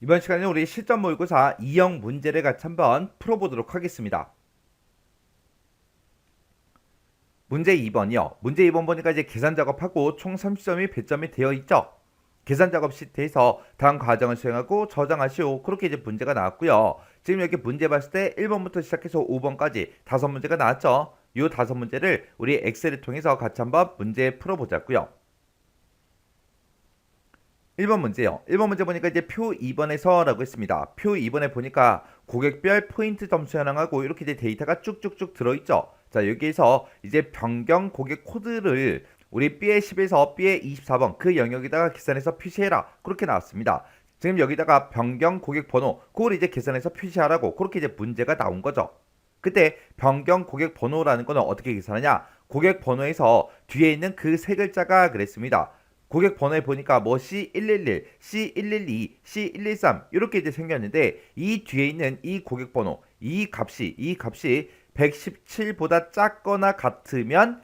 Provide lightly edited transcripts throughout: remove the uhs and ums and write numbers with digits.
이번 시간에 우리 실전 모의고사 2형 문제를 같이 한번 풀어보도록 하겠습니다. 문제 2번이요. 문제 2번 보니까 이제 계산 작업하고 총 30점이 배점이 되어 있죠. 계산 작업 시트에서 다음 과정을 수행하고 저장하시오. 그렇게 이제 문제가 나왔고요. 지금 여기 문제 봤을 때 1번부터 시작해서 5번까지 5문제가 나왔죠. 이 5문제를 우리 엑셀을 통해서 같이 한번 문제 풀어보자고요. 1번 문제요. 1번 문제 보니까 이제 표 2번에서 라고 했습니다. 표 2번에 보니까 고객별 포인트 점수 현황하고 이렇게 이제 데이터가 쭉쭉쭉 들어있죠. 자, 여기에서 이제 변경 고객 코드를 우리 B의 10에서 B의 24번 그 영역에다가 계산해서 표시해라. 그렇게 나왔습니다. 지금 여기다가 변경 고객 번호 그걸 이제 계산해서 표시하라고 그렇게 이제 문제가 나온 거죠. 그때 변경 고객 번호라는 거는 어떻게 계산하냐? 고객 번호에서 뒤에 있는 그 세 글자가 그랬습니다. 고객 번호에 보니까 뭐 C111, C112, C113 이렇게 이제 생겼는데 이 뒤에 있는 이 고객 번호 이 값이 117보다 작거나 같으면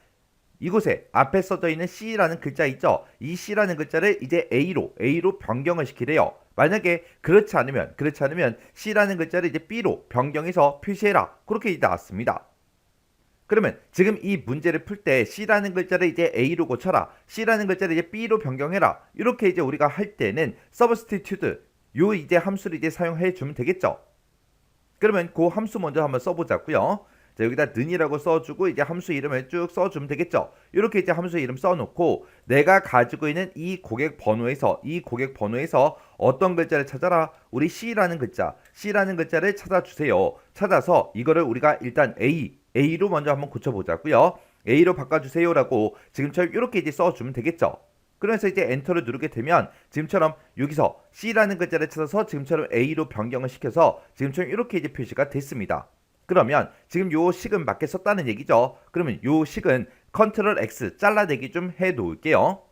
이곳에 앞에 써져 있는 C라는 글자 있죠. 이 C라는 글자를 이제 A로 변경을 시키래요. 만약에 그렇지 않으면 C라는 글자를 이제 B로 변경해서 표시해라. 그렇게 이제 나왔습니다. 그러면 지금 이 문제를 풀 때 C라는 글자를 이제 A로 고쳐라. C라는 글자를 이제 B로 변경해라. 이렇게 이제 우리가 할 때는 substitute 요 이제 함수를 이제 사용해 주면 되겠죠. 그러면 그 함수 먼저 한번 써보자고요. 자, 여기다 는이라고 써주고 이제 함수 이름을 쭉 써주면 되겠죠. 이렇게 이제 함수 이름 써놓고 내가 가지고 있는 이 고객 번호에서 어떤 글자를 찾아라. 우리 C라는 글자를 찾아주세요. 찾아서 이거를 우리가 일단 A로 먼저 한번 고쳐보자고요. A로 바꿔주세요라고 지금처럼 이렇게 이제 써주면 되겠죠. 그래서 이제 엔터를 누르게 되면 지금처럼 여기서 C라는 글자를 찾아서 지금처럼 A로 변경을 시켜서 지금처럼 이렇게 이제 표시가 됐습니다. 그러면 지금 요 식은 맞게 썼다는 얘기죠. 그러면 요 식은 컨트롤 X 잘라내기 좀 해 놓을게요.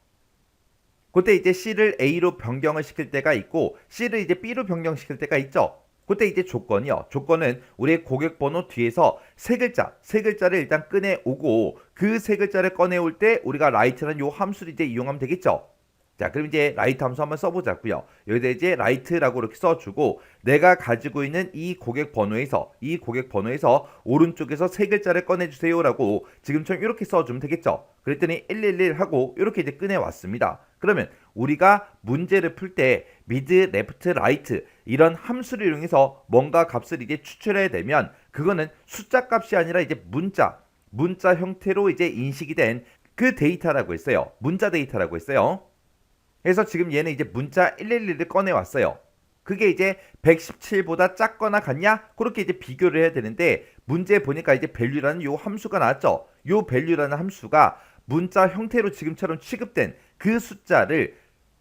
그때 이제 C를 A로 변경을 시킬 때가 있고 C를 이제 B로 변경시킬 때가 있죠. 그때 이제 조건이요. 조건은 우리의 고객 번호 뒤에서 세 글자를 일단 꺼내오고 그 세 글자를 꺼내올 때 우리가 write라는 요 함수를 이제 이용하면 되겠죠. 자, 그럼 이제 write 함수 한번 써보자고요. 여기다 이제 write라고 이렇게 써주고 내가 가지고 있는 이 고객 번호에서 오른쪽에서 세 글자를 꺼내주세요라고 지금처럼 이렇게 써주면 되겠죠. 그랬더니 111 하고 이렇게 이제 꺼내왔습니다. 그러면 우리가 문제를 풀 때 mid, left, right 이런 함수를 이용해서 뭔가 값을 이제 추출해야 되면 그거는 숫자 값이 아니라 이제 문자 형태로 이제 인식이 된 그 데이터라고 했어요. 문자 데이터라고 했어요. 그래서 지금 얘는 이제 문자 111을 꺼내왔어요. 그게 이제 117보다 작거나 같냐? 그렇게 이제 비교를 해야 되는데 문제 보니까 이제 value라는 요 함수가 나왔죠. 요 value라는 함수가 문자 형태로 지금처럼 취급된 그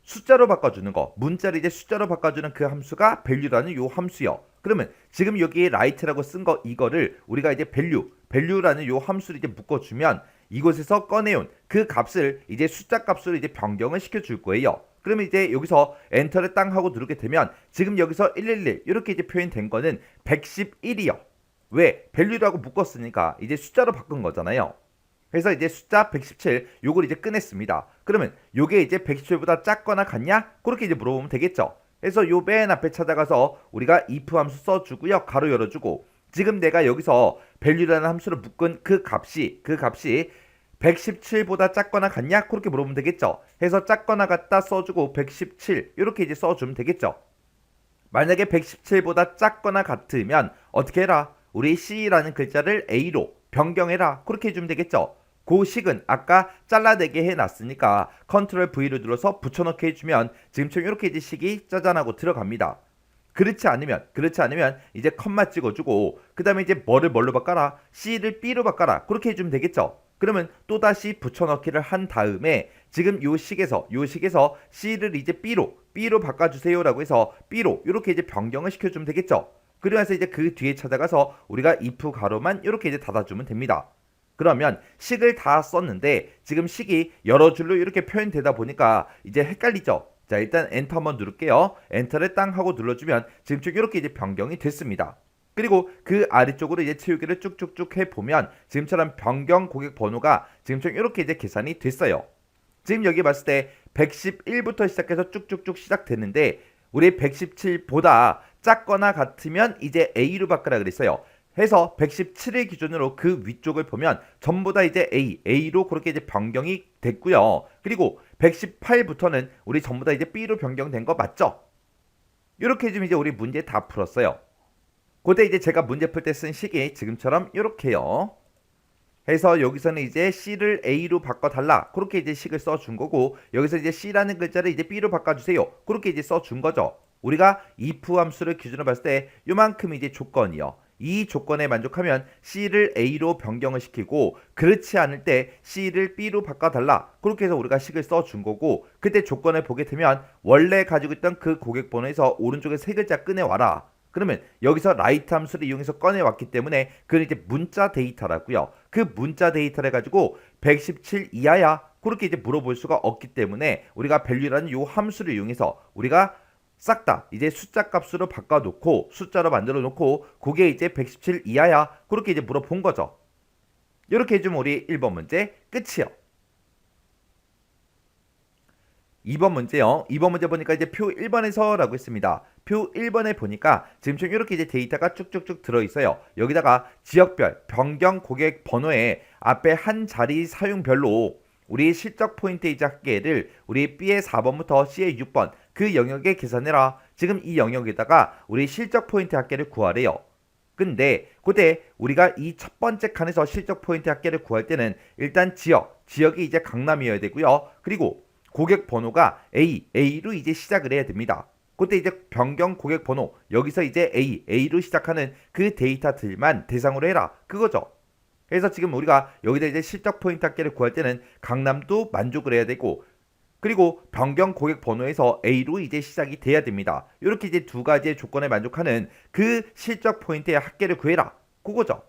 숫자로 바꿔주는 거, 문자를 이제 숫자로 바꿔주는 그 함수가 value라는 요 함수요. 그러면 지금 여기 write라고 쓴 거 이거를 우리가 이제 value라는 요 함수를 이제 묶어주면 이곳에서 꺼내온 그 값을 이제 숫자 값으로 이제 변경을 시켜줄 거예요. 그러면 이제 여기서 엔터를 땅 하고 누르게 되면 지금 여기서 111 이렇게 이제 표현된 거는 111이요. 왜? value라고 묶었으니까 이제 숫자로 바꾼 거잖아요. 그래서 이제 숫자 117 요걸 이제 꺼냈습니다. 그러면 요게 이제 117보다 작거나 같냐? 그렇게 이제 물어보면 되겠죠. 그래서 요 맨 앞에 찾아가서 우리가 if 함수 써주고요. 가로 열어주고 지금 내가 여기서 value라는 함수를 묶은 그 값이 117보다 작거나 같냐? 그렇게 물어보면 되겠죠. 해서 작거나 같다 써주고 117 이렇게 이제 써주면 되겠죠. 만약에 117보다 작거나 같으면 어떻게 해라? 우리 C라는 글자를 A로 변경해라. 그렇게 해주면 되겠죠. 그 식은 아까 잘라내게 해놨으니까 컨트롤 V를 눌러서 붙여넣기 해주면 지금처럼 이렇게 이제 식이 짜잔하고 들어갑니다. 그렇지 않으면 이제 컴마 찍어주고 그 다음에 이제 뭘로 바꿔라? C를 B로 바꿔라. 그렇게 해주면 되겠죠. 그러면 또다시 붙여넣기를 한 다음에 지금 요 식에서 C를 이제 B로 바꿔주세요라고 해서 B로 이렇게 이제 변경을 시켜주면 되겠죠. 그러면서 이제 그 뒤에 찾아가서 우리가 if 가로만 이렇게 이제 닫아주면 됩니다. 그러면 식을 다 썼는데 지금 식이 여러 줄로 이렇게 표현되다 보니까 이제 헷갈리죠. 자, 일단 엔터 한번 누를게요. 엔터를 땅 하고 눌러주면 지금처럼 이렇게 이제 변경이 됐습니다. 그리고 그 아래쪽으로 이제 채우기를 쭉쭉쭉 해보면 지금처럼 변경 고객 번호가 지금처럼 이렇게 이제 계산이 됐어요. 지금 여기 봤을 때 111부터 시작해서 쭉쭉쭉 시작됐는데 우리 117보다 작거나 같으면 이제 A로 바꾸라 그랬어요. 해서 117을 기준으로 그 위쪽을 보면 전부 다 이제 A로 그렇게 이제 변경이 됐고요. 그리고 118부터는 우리 전부 다 이제 B로 변경된 거 맞죠? 이렇게 해주면 이제 우리 문제 다 풀었어요. 그때 이제 제가 문제 풀 때 쓴 식이 지금처럼 이렇게요. 해서 여기서는 이제 C를 A로 바꿔달라. 그렇게 이제 식을 써준 거고, 여기서 이제 C라는 글자를 이제 B로 바꿔주세요. 그렇게 이제 써준 거죠. 우리가 if 함수를 기준으로 봤을 때 요만큼 이제 조건이요. 이 조건에 만족하면 C를 A로 변경을 시키고, 그렇지 않을 때 C를 B로 바꿔달라. 그렇게 해서 우리가 식을 써준 거고, 그때 조건을 보게 되면 원래 가지고 있던 그 고객 번호에서 오른쪽에 세 글자 꺼내와라. 그러면 여기서 라이트 함수를 이용해서 꺼내왔기 때문에 그건 이제 문자 데이터라고요. 그 문자 데이터를 가지고 117 이하야 그렇게 이제 물어볼 수가 없기 때문에 우리가 value라는 요 함수를 이용해서 우리가 싹 다 이제 숫자 값으로 바꿔놓고 숫자로 만들어 놓고 그게 이제 117 이하야 그렇게 이제 물어본 거죠. 이렇게 해주면 우리 1번 문제 끝이요. 2번 문제요. 2번 문제 보니까 이제 표 1번에서 라고 했습니다. 표 1번에 보니까 지금처럼 이렇게 이제 데이터가 쭉쭉쭉 들어있어요. 여기다가 지역별 변경 고객 번호에 앞에 한 자리 사용별로 우리 실적 포인트이자 합계를 우리 B의 4번부터 C의 6번 그 영역에 계산해라. 지금 이 영역에다가 우리 실적 포인트 합계를 구하래요. 근데 그때 우리가 이 첫 번째 칸에서 실적 포인트 합계를 구할 때는 일단 지역이 이제 강남이어야 되고요. 그리고 고객 번호가 A로 이제 시작을 해야 됩니다. 그때 이제 변경 고객 번호 여기서 이제 A로 시작하는 그 데이터들만 대상으로 해라 그거죠. 그래서 지금 우리가 여기다 이제 실적 포인트 합계를 구할 때는 강남도 만족을 해야 되고 그리고 변경 고객 번호에서 A로 이제 시작이 돼야 됩니다. 이렇게 이제 두 가지의 조건에 만족하는 그 실적 포인트의 합계를 구해라 그거죠.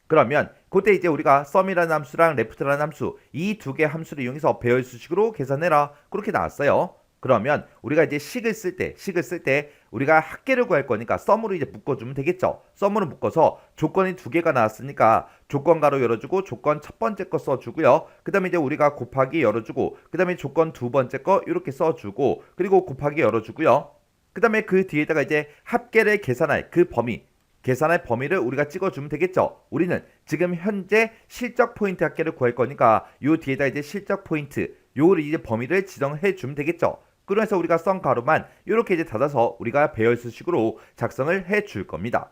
그러면 그때 이제 우리가 sum이라는 함수랑 left라는 함수 이 두 개 함수를 이용해서 배열 수식으로 계산해라 그렇게 나왔어요. 그러면 우리가 이제 식을 쓸 때 우리가 합계를 구할 거니까 sum으로 이제 묶어주면 되겠죠. sum으로 묶어서 조건이 두 개가 나왔으니까 조건 가로 열어주고 조건 첫 번째 거 써주고요. 그 다음에 이제 우리가 곱하기 열어주고 그 다음에 조건 두 번째 거 이렇게 써주고 그리고 곱하기 열어주고요. 그 다음에 그 뒤에다가 이제 합계를 계산할 그 범위 계산할 범위를 우리가 찍어주면 되겠죠. 우리는 지금 현재 실적 포인트 합계를 구할 거니까 요 뒤에다 이제 실적 포인트 요를 이제 범위를 지정해 주면 되겠죠. 그래서 우리가 썸 가로만 이렇게 이제 닫아서 우리가 배열수식으로 작성을 해 줄 겁니다.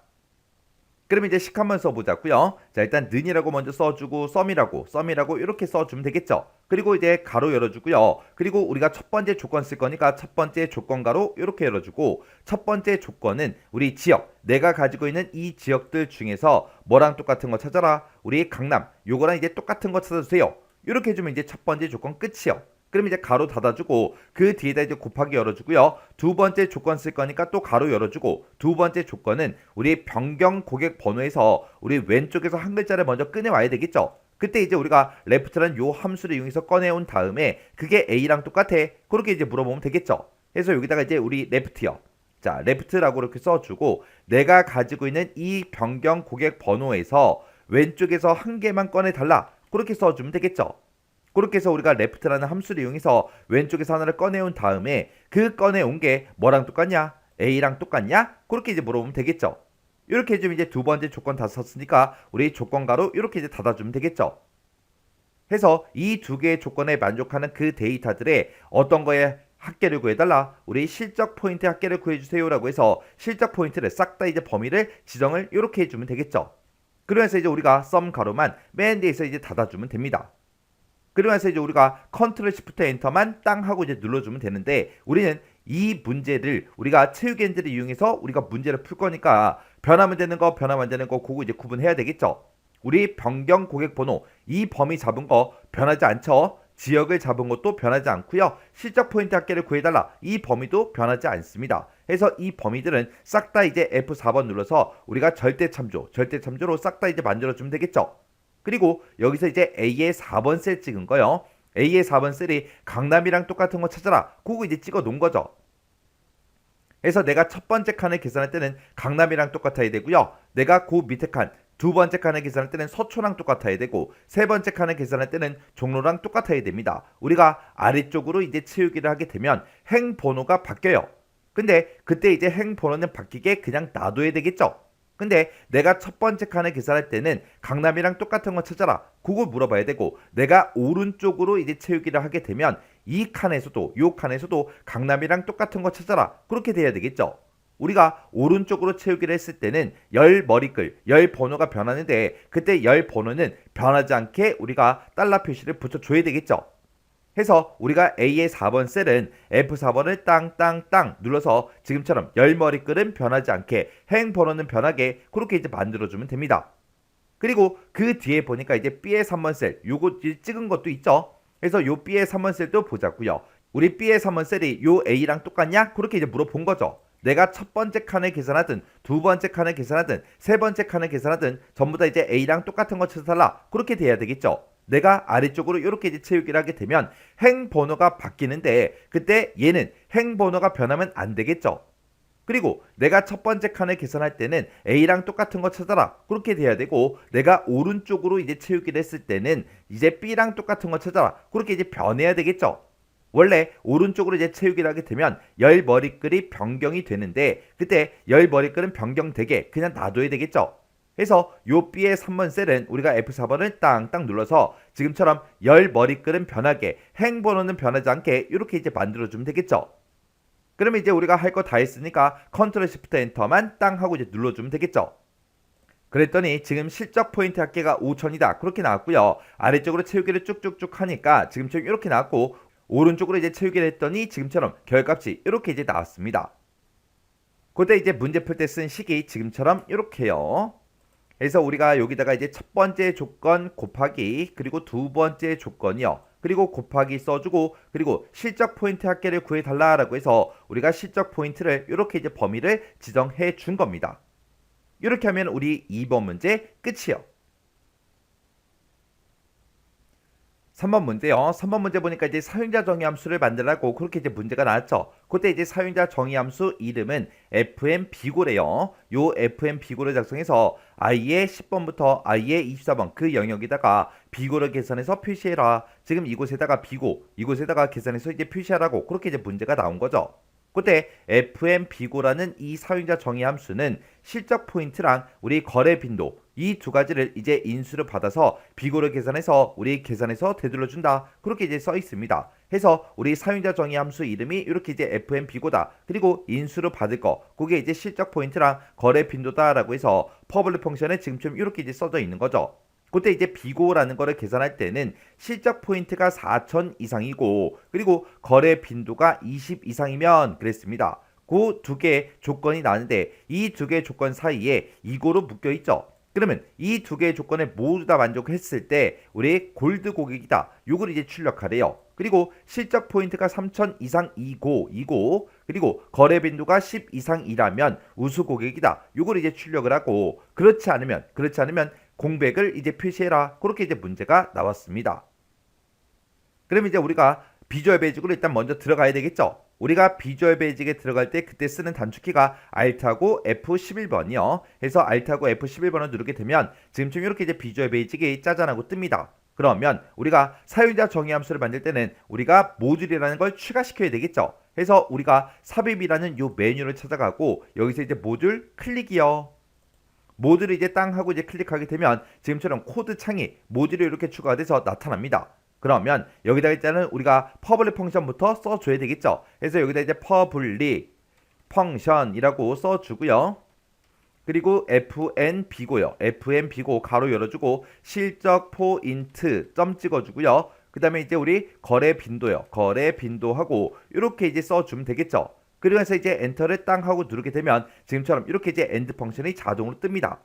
그럼 이제 식 한번 써보자고요. 자 일단 는이라고 먼저 써주고 썸이라고 이렇게 써주면 되겠죠. 그리고 이제 가로 열어주고요. 그리고 우리가 첫 번째 조건 쓸 거니까 첫 번째 조건 가로 이렇게 열어주고 첫 번째 조건은 우리 지역 내가 가지고 있는 이 지역들 중에서 뭐랑 똑같은 거 찾아라. 우리 강남 요거랑 이제 똑같은 거 찾아주세요. 이렇게 해주면 이제 첫 번째 조건 끝이요. 그럼 이제 가로 닫아주고 그 뒤에다 이제 곱하기 열어주고요. 두 번째 조건 쓸 거니까 또 가로 열어주고 두 번째 조건은 우리 변경 고객 번호에서 우리 왼쪽에서 한 글자를 먼저 꺼내와야 되겠죠. 그때 이제 우리가 left라는 요 함수를 이용해서 꺼내온 다음에 그게 A랑 똑같아. 그렇게 이제 물어보면 되겠죠. 그래서 여기다가 이제 우리 left요. 자, left라고 이렇게 써주고 내가 가지고 있는 이 변경 고객 번호에서 왼쪽에서 한 개만 꺼내달라. 그렇게 써주면 되겠죠. 그렇게 해서 우리가 left라는 함수를 이용해서 왼쪽에서 하나를 꺼내온 다음에 그 꺼내온 게 뭐랑 똑같냐? A랑 똑같냐? 그렇게 이제 물어보면 되겠죠. 이렇게 해주면 이제 두 번째 조건 다 썼으니까 우리 조건가로 이렇게 이제 닫아주면 되겠죠. 해서 이 두 개의 조건에 만족하는 그 데이터들의 어떤 거에 합계를 구해달라. 우리 실적 포인트 합계를 구해주세요 라고 해서 실적 포인트를 싹 다 이제 범위를 지정을 이렇게 해주면 되겠죠. 그러면서 이제 우리가 sum 가로만 맨 뒤에서 이제 닫아주면 됩니다. 그러면서 이제 우리가 컨트롤 시프트 엔터만 땅 하고 이제 눌러주면 되는데 우리는 이 문제를 우리가 체육엔지를 이용해서 우리가 문제를 풀 거니까 변하면 되는 거 변하면 안 되는 거 그거 이제 구분해야 되겠죠. 우리 변경 고객 번호 이 범위 잡은 거 변하지 않죠. 지역을 잡은 것도 변하지 않고요. 실적 포인트 합계를 구해달라 이 범위도 변하지 않습니다. 그래서 이 범위들은 싹 다 이제 F4번 눌러서 우리가 절대참조로 싹 다 이제 만들어주면 되겠죠. 그리고 여기서 이제 A의 4번 셀 찍은 거요. A의 4번 셀이 강남이랑 똑같은 거 찾아라. 그거 이제 찍어 놓은 거죠. 그래서 내가 첫 번째 칸을 계산할 때는 강남이랑 똑같아야 되고요. 내가 그 밑에 칸, 두 번째 칸을 계산할 때는 서초랑 똑같아야 되고 세 번째 칸을 계산할 때는 종로랑 똑같아야 됩니다. 우리가 아래쪽으로 이제 채우기를 하게 되면 행 번호가 바뀌어요. 근데 그때 이제 행번호는 바뀌게 그냥 놔둬야 되겠죠. 근데 내가 첫 번째 칸을 계산할 때는 강남이랑 똑같은 거 찾아라. 그걸 물어봐야 되고 내가 오른쪽으로 이제 채우기를 하게 되면 이 칸에서도 요 칸에서도 강남이랑 똑같은 거 찾아라. 그렇게 돼야 되겠죠. 우리가 오른쪽으로 채우기를 했을 때는 열 머리글, 열 번호가 변하는데 그때 열 번호는 변하지 않게 우리가 달러 표시를 붙여줘야 되겠죠. 해서 우리가 A의 4번 셀은 F4번을 땅땅땅 눌러서 지금처럼 열 머리글은 변하지 않게 행 번호는 변하게 그렇게 이제 만들어주면 됩니다. 그리고 그 뒤에 보니까 이제 B의 3번 셀 요거 찍은 것도 있죠. 그래서 요 B의 3번 셀도 보자고요. 우리 B의 3번 셀이 요 A랑 똑같냐? 그렇게 이제 물어본 거죠. 내가 첫 번째 칸을 계산하든 두 번째 칸을 계산하든 세 번째 칸을 계산하든 전부 다 이제 A랑 똑같은 거 찾아달라. 그렇게 돼야 되겠죠. 내가 아래쪽으로 이렇게 이제 채우기를 하게 되면 행 번호가 바뀌는데 그때 얘는 행 번호가 변하면 안 되겠죠. 그리고 내가 첫 번째 칸을 계산할 때는 A랑 똑같은 거 찾아라. 그렇게 돼야 되고 내가 오른쪽으로 이제 채우기를 했을 때는 이제 B랑 똑같은 거 찾아라. 그렇게 이제 변해야 되겠죠. 원래 오른쪽으로 이제 채우기를 하게 되면 열 머리글이 변경이 되는데 그때 열 머리글은 변경되게 그냥 놔둬야 되겠죠. 그래서 요 B의 3번 셀은 우리가 F4번을 땅땅 눌러서 지금처럼 열 머리글은 변하게 행 번호는 변하지 않게 이렇게 이제 만들어주면 되겠죠. 그러면 이제 우리가 할 거 다 했으니까 컨트롤 시프트 엔터만 땅 하고 이제 눌러주면 되겠죠. 그랬더니 지금 실적 포인트 합계가 5천이다 그렇게 나왔고요. 아래쪽으로 채우기를 쭉쭉쭉 하니까 지금처럼 이렇게 나왔고 오른쪽으로 이제 채우기를 했더니 지금처럼 결값이 이렇게 이제 나왔습니다. 그때 이제 문제 풀 때 쓴 식이 지금처럼 이렇게요. 그래서 우리가 여기다가 이제 첫 번째 조건 곱하기 그리고 두 번째 조건이요. 그리고 곱하기 써주고 그리고 실적 포인트 합계를 구해달라라고 해서 우리가 실적 포인트를 이렇게 이제 범위를 지정해 준 겁니다. 이렇게 하면 우리 2번 문제 끝이요. 3번 문제요. 3번 문제 보니까 이제 사용자 정의 함수를 만들라고 그렇게 이제 문제가 나왔죠. 그때 이제 사용자 정의 함수 이름은 fmbigo래요. 요 fmbigo를 작성해서 i의 10번부터 i의 24번 그 영역에다가 비고를 계산해서 표시해라. 지금 이곳에다가 비고, 이곳에다가 계산해서 이제 표시하라고 그렇게 이제 문제가 나온 거죠. 그때 fmbigo라는 이 사용자 정의 함수는 실적 포인트랑 우리 거래 빈도 이 두 가지를 이제 인수를 받아서 비고를 계산해서 우리 계산해서 되돌려 준다. 그렇게 이제 써 있습니다. 해서 우리 사용자 정의 함수 이름이 이렇게 이제 fmbigo다. 그리고 인수를 받을 거 그게 이제 실적 포인트랑 거래 빈도다라고 해서 퍼블릭 펑션에 지금쯤 이렇게 이제 써져 있는 거죠. 그때 이제 비고라는 거를 계산할 때는 실적 포인트가 4천 이상이고 그리고 거래 빈도가 20 이상이면 그랬습니다. 그 두 개의 조건이 나는데 이 두 개의 조건 사이에 이고로 묶여 있죠. 그러면 이 두 개의 조건에 모두 다 만족했을 때 우리 골드 고객이다. 요걸 이제 출력하래요. 그리고 실적 포인트가 3천 이상이고 그리고 거래 빈도가 10 이상이라면 우수 고객이다. 요걸 이제 출력을 하고 그렇지 않으면 공백을 이제 표시해라. 그렇게 이제 문제가 나왔습니다. 그럼 이제 우리가 비주얼 베이직으로 일단 먼저 들어가야 되겠죠. 우리가 비주얼 베이직에 들어갈 때 그때 쓰는 단축키가 Alt하고 F11번이요. 해서 Alt하고 F11번을 누르게 되면 지금쯤 이렇게 이제 비주얼 베이직이 짜잔하고 뜹니다. 그러면 우리가 사용자 정의 함수를 만들 때는 우리가 모듈이라는 걸 추가시켜야 되겠죠. 해서 우리가 삽입이라는 요 메뉴를 찾아가고 여기서 이제 모듈 클릭이요. 모듈을 이제 땅 하고 이제 클릭하게 되면 지금처럼 코드 창이 모듈이 이렇게 추가가 돼서 나타납니다. 그러면 여기다가 일단은 우리가 퍼블릭 펑션부터 써줘야 되겠죠. 그래서 여기다 이제 퍼블릭 펑션이라고 써주고요. 그리고 fnb고요. fnb고 가로 열어주고 실적 포인트 점 찍어주고요. 그 다음에 이제 우리 거래 빈도요. 거래 빈도하고 이렇게 이제 써주면 되겠죠. 그러면서 이제 엔터를 땅 하고 누르게 되면 지금처럼 이렇게 이제 엔드 펑션이 자동으로 뜹니다.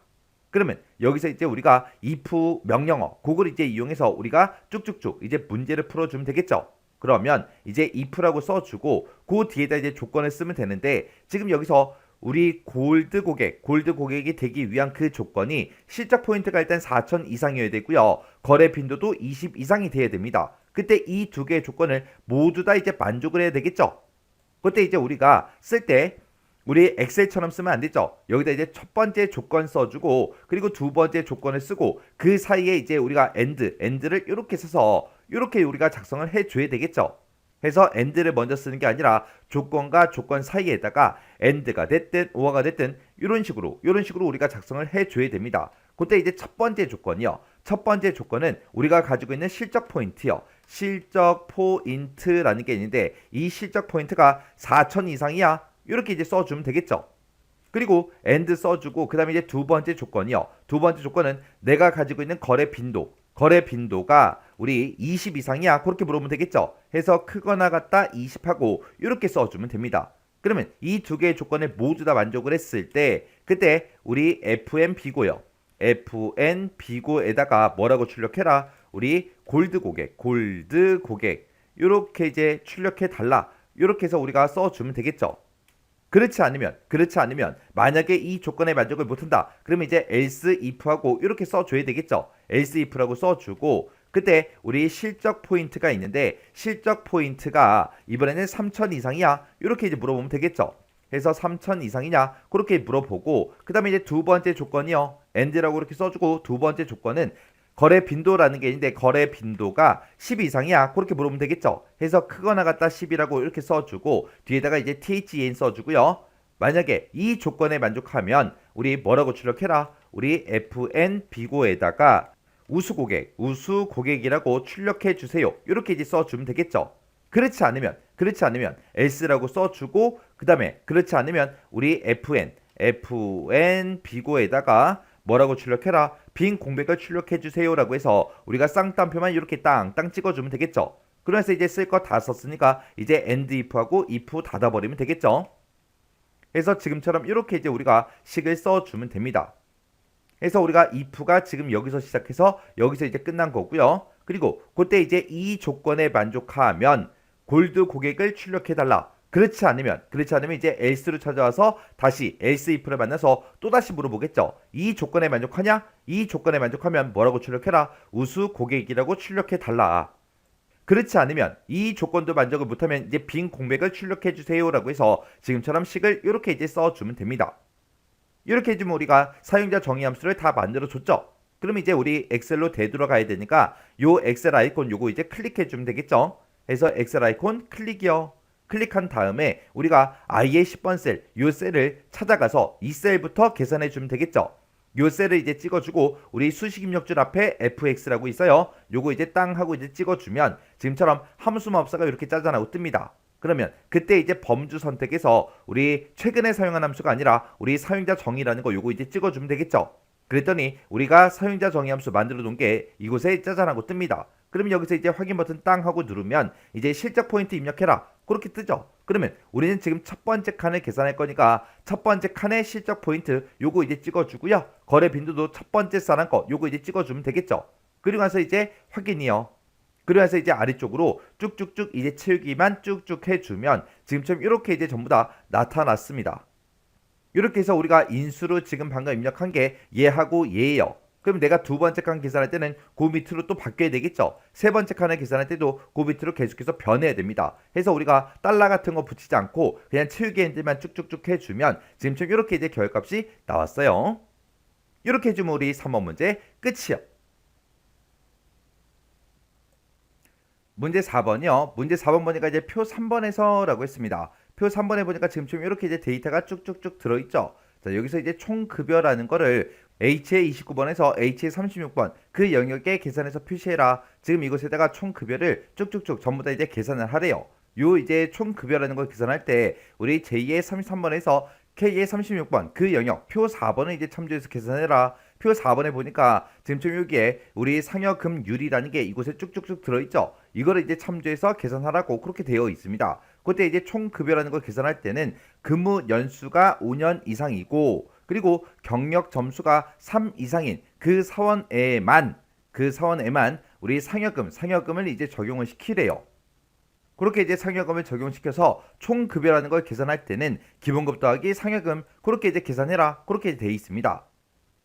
그러면 여기서 이제 우리가 if 명령어 그걸 이제 이용해서 우리가 쭉쭉쭉 이제 문제를 풀어주면 되겠죠. 그러면 이제 if라고 써주고 그 뒤에다 이제 조건을 쓰면 되는데 지금 여기서 우리 골드 고객이 되기 위한 그 조건이 실적 포인트가 일단 4천 이상이어야 되고요. 거래 빈도도 20 이상이 돼야 됩니다. 그때 이 두 개의 조건을 모두 다 이제 만족을 해야 되겠죠. 그때 이제 우리가 쓸 때 우리 엑셀처럼 쓰면 안 되죠. 여기다 이제 첫 번째 조건 써주고 그리고 두 번째 조건을 쓰고 그 사이에 이제 우리가 엔드를 이렇게 써서 이렇게 우리가 작성을 해줘야 되겠죠. 해서 and를 먼저 쓰는 게 아니라 조건과 조건 사이에다가 and가 됐든 or가 됐든 이런 식으로 우리가 작성을 해줘야 됩니다. 그때 이제 첫 번째 조건이요. 첫 번째 조건은 우리가 가지고 있는 실적 포인트요. 실적 포인트라는 게 있는데 이 실적 포인트가 4,000 이상이야. 이렇게 이제 써주면 되겠죠. 그리고 and 써주고 그 다음에 이제 두 번째 조건이요. 두 번째 조건은 내가 가지고 있는 거래 빈도가 우리 20 이상이야. 그렇게 물어보면 되겠죠. 해서 크거나 같다 20하고 이렇게 써주면 됩니다. 그러면 이 두 개의 조건을 모두 다 만족을 했을 때 그때 우리 FNB고요. FNB고에다가 뭐라고 출력해라? 우리 골드 고객 이렇게 이제 출력해 달라. 이렇게 해서 우리가 써주면 되겠죠. 그렇지 않으면 만약에 이 조건에 만족을 못한다. 그러면 이제 else if하고 이렇게 써줘야 되겠죠. else if라고 써주고 그때 우리 실적 포인트가 있는데 실적 포인트가 이번에는 3,000 이상이야. 이렇게 이제 물어보면 되겠죠. 해서 3,000 이상이냐 그렇게 물어보고 그 다음에 이제 두 번째 조건이요. and라고 이렇게 써주고 두 번째 조건은 거래 빈도라는 게 있는데 거래 빈도가 10 이상이야. 그렇게 물어보면 되겠죠. 해서 크거나 같다 10이라고 이렇게 써주고 뒤에다가 이제 THEN 써주고요. 만약에 이 조건에 만족하면 우리 뭐라고 출력해라? 우리 FNB고에다가 우수 고객이라고 출력해 주세요. 이렇게 이제 써주면 되겠죠. 그렇지 않으면 else라고 써주고 그 다음에 그렇지 않으면 우리 FNB고에다가 뭐라고 출력해라? 빈 공백을 출력해 주세요라고 해서 우리가 쌍따옴표만 이렇게 땅땅 찍어주면 되겠죠. 그래서 이제 쓸 거 다 썼으니까 이제 and if하고 if 닫아버리면 되겠죠. 그래서 지금처럼 이렇게 이제 우리가 식을 써주면 됩니다. 그래서 우리가 if가 지금 여기서 시작해서 여기서 이제 끝난 거고요. 그리고 그때 이제 이 조건에 만족하면 골드 고객을 출력해달라. 그렇지 않으면 이제 else로 찾아와서 다시 else if를 만나서 또다시 물어보겠죠. 이 조건에 만족하냐? 이 조건에 만족하면 뭐라고 출력해라? 우수 고객이라고 출력해달라. 그렇지 않으면 이 조건도 만족을 못하면 이제 빈 공백을 출력해 주세요라고 해서 지금처럼 식을 이렇게 이제 써주면 됩니다. 이렇게 해주면 우리가 사용자 정의 함수를 다 만들어 줬죠. 그럼 이제 우리 엑셀로 되돌아가야 되니까 요 엑셀 아이콘 요거 이제 클릭해 주면 되겠죠. 그래서 엑셀 아이콘 클릭이요. 클릭한 다음에 우리가 I의 10번 셀, 요 셀을 찾아가서 이 셀부터 계산해 주면 되겠죠. 요 셀을 이제 찍어주고 우리 수식 입력줄 앞에 fx라고 있어요. 요거 이제 땅 하고 이제 찍어주면 지금처럼 함수마법사가 이렇게 짜잔하고 뜹니다. 그러면 그때 이제 범주 선택에서 우리 최근에 사용한 함수가 아니라 우리 사용자 정의라는 거 요거 이제 찍어주면 되겠죠. 그랬더니 우리가 사용자 정의 함수 만들어 놓은 게 이곳에 짜잔하고 뜹니다. 그러면 여기서 이제 확인 버튼 땅 하고 누르면 이제 실적 포인트 입력해라. 그렇게 뜨죠. 그러면 우리는 지금 첫 번째 칸을 계산할 거니까 첫 번째 칸의 실적 포인트 요거 이제 찍어주고요. 거래 빈도도 첫 번째 사람 거 요거 이제 찍어주면 되겠죠. 그리고 나서 이제 확인이요. 그리고 나서 이제 아래쪽으로 쭉쭉쭉 이제 채우기만 쭉쭉 해주면 지금처럼 이렇게 이제 전부 다 나타났습니다. 이렇게 해서 우리가 인수로 지금 방금 입력한 게 얘하고 얘예요. 그럼 내가 두 번째 칸 계산할 때는 그 밑으로 또 바뀌어야 되겠죠. 세 번째 칸을 계산할 때도 그 밑으로 계속해서 변해야 됩니다. 해서 우리가 달러 같은 거 붙이지 않고 그냥 채우기 핸들만 쭉쭉쭉 해주면 지금처럼 이렇게 이제 결값이 나왔어요. 이렇게 해주면 우리 3번 문제 끝이요. 문제 4번이요. 문제 4번 보니까 이제 표 3번에서라고 했습니다. 표 3번에 보니까 지금처럼 이렇게 이제 데이터가 쭉쭉쭉 들어있죠. 자, 여기서 이제 총급여라는 거를 H의 29번에서 H의 36번 그 영역에 계산해서 표시해라. 지금 이곳에다가 총급여를 쭉쭉쭉 전부 다 이제 계산을 하래요. 요 이제 총급여라는 걸 계산할 때 우리 J의 33번에서 K의 36번 그 영역 표 4번을 이제 참조해서 계산해라. 표 4번에 보니까 지금 여기에 우리 상여금률이라는 게 이곳에 쭉쭉쭉 들어있죠. 이거를 이제 참조해서 계산하라고 그렇게 되어 있습니다. 그때 이제 총급여라는 걸 계산할 때는 근무 연수가 5년 이상이고 그리고 경력 점수가 3 이상인 그 사원에만 우리 상여금을 이제 적용을 시키래요. 그렇게 이제 상여금을 적용시켜서 총급여라는 걸 계산할 때는 기본급 더하기 상여금 그렇게 이제 계산해라. 그렇게 돼 있습니다.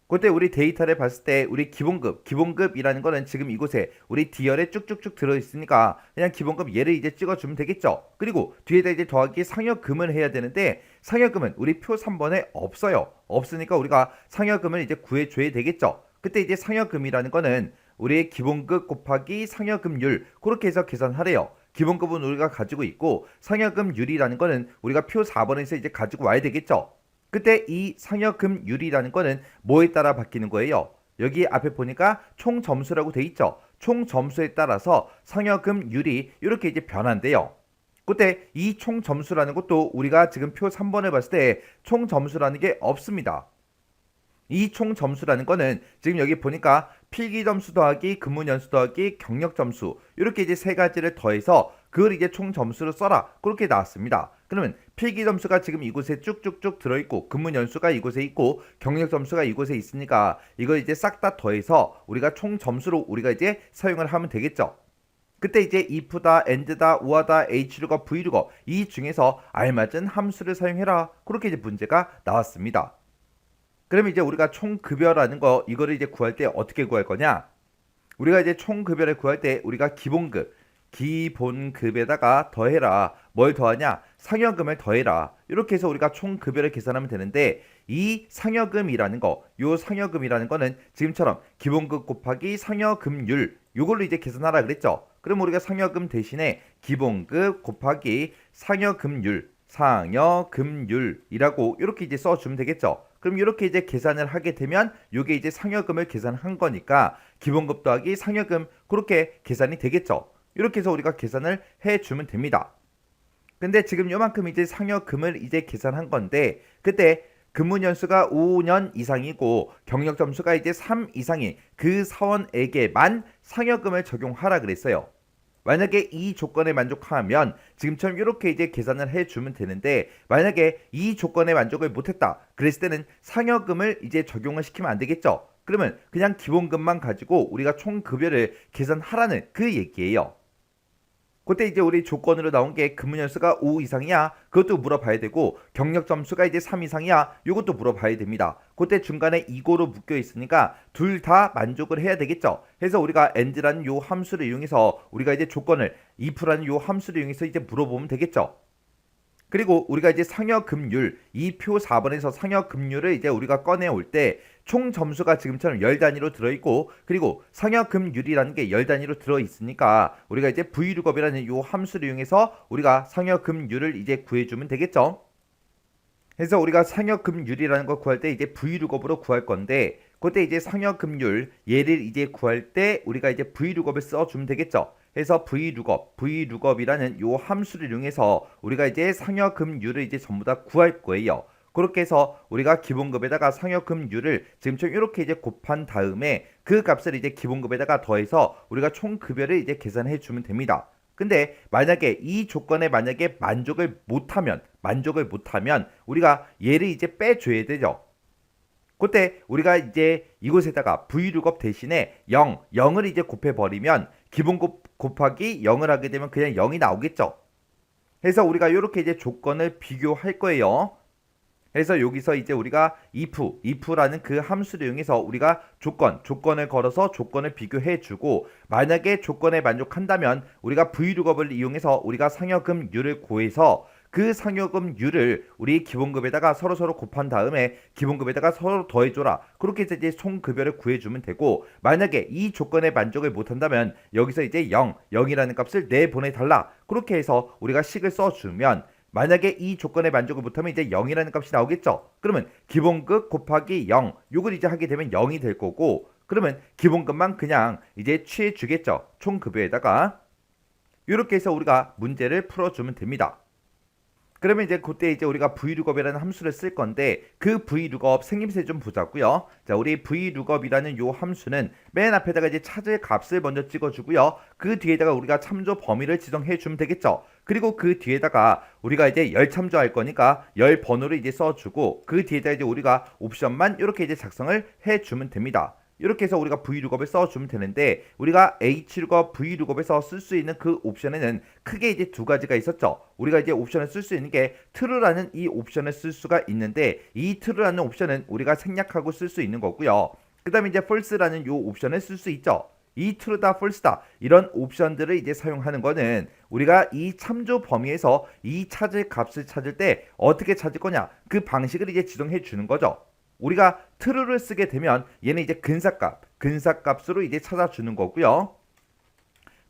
그때 우리 데이터를 봤을 때 우리 기본급이라는 거는 지금 이곳에 우리 D열에 쭉쭉쭉 들어있으니까 그냥 기본급 얘를 이제 찍어주면 되겠죠. 그리고 뒤에다 이제 더하기 상여금을 해야 되는데 상여금은 우리 표 3번에 없어요. 없으니까 우리가 상여금을 이제 구해줘야 되겠죠. 그때 이제 상여금이라는 거는 우리 기본급 곱하기 상여금률 그렇게 해서 계산하래요. 기본급은 우리가 가지고 있고 상여금률이라는 거는 우리가 표 4번에서 이제 가지고 와야 되겠죠. 그때 이 상여금률이라는 거는 뭐에 따라 바뀌는 거예요? 여기 앞에 보니까 총 점수라고 돼 있죠. 총 점수에 따라서 상여금률이 이렇게 이제 변한대요. 그때 이 총 점수라는 것도 우리가 지금 표 3번을 봤을 때 총 점수라는 게 없습니다. 이 총 점수라는 거는 지금 여기 보니까 필기 점수 더하기 근무 연수 더하기 경력 점수 이렇게 이제 세 가지를 더해서 그걸 이제 총 점수로 써라 그렇게 나왔습니다. 그러면 필기 점수가 지금 이곳에 쭉쭉쭉 들어있고 근무 연수가 이곳에 있고 경력 점수가 이곳에 있으니까 이걸 이제 싹 다 더해서 우리가 총 점수로 우리가 이제 사용을 하면 되겠죠. 그때 이제 if다, and다, or다, hlookup, vlookup 이 중에서 알맞은 함수를 사용해라 그렇게 이제 문제가 나왔습니다. 그러면 이제 우리가 총급여라는 거 이거를 이제 구할 때 어떻게 구할 거냐? 우리가 이제 총급여를 구할 때 우리가 기본급에다가 더해라. 뭘 더하냐? 상여금을 더해라. 이렇게 해서 우리가 총급여를 계산하면 되는데 이 상여금이라는 거, 요 상여금이라는 거는 지금처럼 기본급 곱하기 상여금률 요걸로 이제 계산하라 그랬죠. 그럼 우리가 상여금 대신에 기본급 곱하기 상여금률이라고 이렇게 이제 써주면 되겠죠. 그럼 이렇게 이제 계산을 하게 되면 이게 이제 상여금을 계산한 거니까 기본급 더하기 상여금 그렇게 계산이 되겠죠. 이렇게 해서 우리가 계산을 해주면 됩니다. 근데 지금 요만큼 이제 상여금을 이제 계산한 건데 그때 근무 연수가 5년 이상이고 경력 점수가 이제 3 이상인 그 사원에게만 상여금을 적용하라 그랬어요. 만약에 이 조건에 만족하면 지금처럼 이렇게 이제 계산을 해주면 되는데 만약에 이 조건에 만족을 못했다 그랬을 때는 상여금을 이제 적용을 시키면 안 되겠죠. 그러면 그냥 기본급만 가지고 우리가 총급여를 계산하라는 그 얘기예요. 그때 이제 우리 조건으로 나온 게 근무 연수가 5 이상이야 그것도 물어봐야 되고 경력 점수가 이제 3 이상이야 이것도 물어봐야 됩니다. 그때 중간에 이고로 묶여 있으니까 둘 다 만족을 해야 되겠죠. 그래서 우리가 and라는 요 함수를 이용해서 우리가 이제 조건을 if라는 요 함수를 이용해서 이제 물어보면 되겠죠. 그리고 우리가 이제 상여금률 이 표 4번에서 상여금률을 이제 우리가 꺼내올 때 총 점수가 지금처럼 열 단위로 들어있고 그리고 상여금률이라는 게 열 단위로 들어있으니까 우리가 이제 vlookup이라는 요 함수를 이용해서 우리가 상여금률을 이제 구해주면 되겠죠. 그래서 우리가 상여금률이라는 걸 구할 때 이제 vlookup으로 구할 건데 그때 이제 상여금률 얘를 이제 구할 때 우리가 이제 vlookup을 써주면 되겠죠. 그래서 vlookup이라는 요 함수를 이용해서 우리가 이제 상여금률을 이제 전부 다 구할 거예요. 그렇게 해서 우리가 기본급에다가 상여금률을 지금처럼 이렇게 이제 곱한 다음에 그 값을 이제 기본급에다가 더해서 우리가 총급여를 이제 계산해 주면 됩니다. 근데 만약에 이 조건에 만약에 만족을 못하면 우리가 얘를 이제 빼줘야 되죠. 그때 우리가 이제 이곳에다가 vlookup 대신에 0을 이제 곱해버리면 기본급 곱하기 0을 하게 되면 그냥 0이 나오겠죠. 그래서 우리가 이렇게 이제 조건을 비교할 거예요. 그래서 여기서 이제 우리가 if라는 그 함수를 이용해서 우리가 조건을 걸어서 조건을 비교해주고 만약에 조건에 만족한다면 우리가 vlookup을 이용해서 우리가 상여금률을 구해서 그 상여금률을 우리 기본급에다가 서로 곱한 다음에 기본급에다가 서로 더해줘라. 그렇게 해서 이제 총급여를 구해주면 되고 만약에 이 조건에 만족을 못한다면 여기서 이제 0이라는 값을 내보내달라. 그렇게 해서 우리가 식을 써주면 만약에 이 조건에 만족을 못하면 이제 0이라는 값이 나오겠죠. 그러면 기본급 곱하기 0 요걸 이제 하게 되면 0이 될 거고 그러면 기본급만 그냥 이제 취해 주겠죠. 총급여에다가 이렇게 해서 우리가 문제를 풀어주면 됩니다. 그러면 이제 그때 이제 우리가 vlookup이라는 함수를 쓸 건데 그 vlookup 생김새 좀 보자고요. 자, 우리 vlookup이라는 요 함수는 맨 앞에다가 이제 찾을 값을 먼저 찍어주고요. 그 뒤에다가 우리가 참조 범위를 지정해 주면 되겠죠. 그리고 그 뒤에다가 우리가 이제 열 참조할 거니까 열 번호를 이제 써주고 그 뒤에다가 이제 우리가 옵션만 이렇게 이제 작성을 해 주면 됩니다. 이렇게 해서 우리가 vlookup을 써주면 되는데 우리가 hlookup, vlookup에서 쓸 수 있는 그 옵션에는 크게 이제 두 가지가 있었죠. 우리가 이제 옵션을 쓸 수 있는 게 true라는 이 옵션을 쓸 수가 있는데 이 true라는 옵션은 우리가 생략하고 쓸 수 있는 거고요. 그 다음에 이제 false라는 요 옵션을 쓸 수 있죠. 이 true다, false다 이런 옵션들을 이제 사용하는 거는 우리가 이 참조 범위에서 이 찾을 값을 찾을 때 어떻게 찾을 거냐 그 방식을 이제 지정해 주는 거죠. 우리가 true를 쓰게 되면 얘는 이제 근사값으로 이제 찾아주는 거고요.